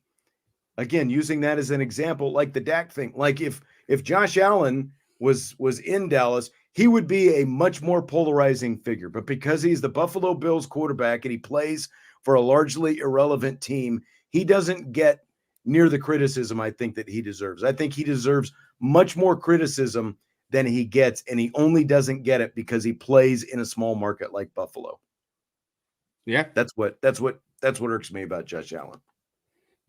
again, using that as an example, like the Dak thing, like if Josh Allen was in Dallas, he would be a much more polarizing figure. But because he's the Buffalo Bills quarterback and he plays for a largely irrelevant team, he doesn't get near the criticism I think that he deserves. I think he deserves much more criticism than he gets, and he only doesn't get it because he plays in a small market like Buffalo. Yeah. That's what irks me about Josh Allen.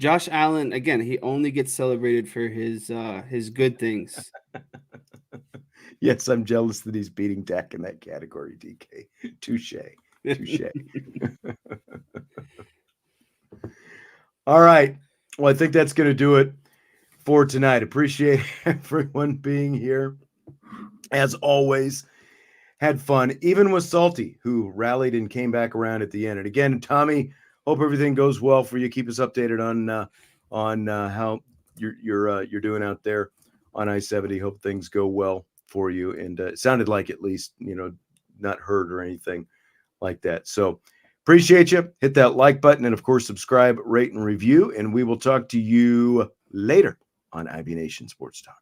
Josh Allen, again, he only gets celebrated for his good things. Yes, I'm jealous that he's beating Dak in that category, DK. Touche. All right. Well, I think that's going to do it for tonight. Appreciate everyone being here. As always, had fun, even with Salty, who rallied and came back around at the end. And again, Tommy, hope everything goes well for you. Keep us updated on how you're doing out there on I-70. Hope things go well for you. And it sounded like, at least, not hurt or anything like that. So appreciate you. Hit that like button and, of course, subscribe, rate, and review. And we will talk to you later on IB Nation Sports Talk.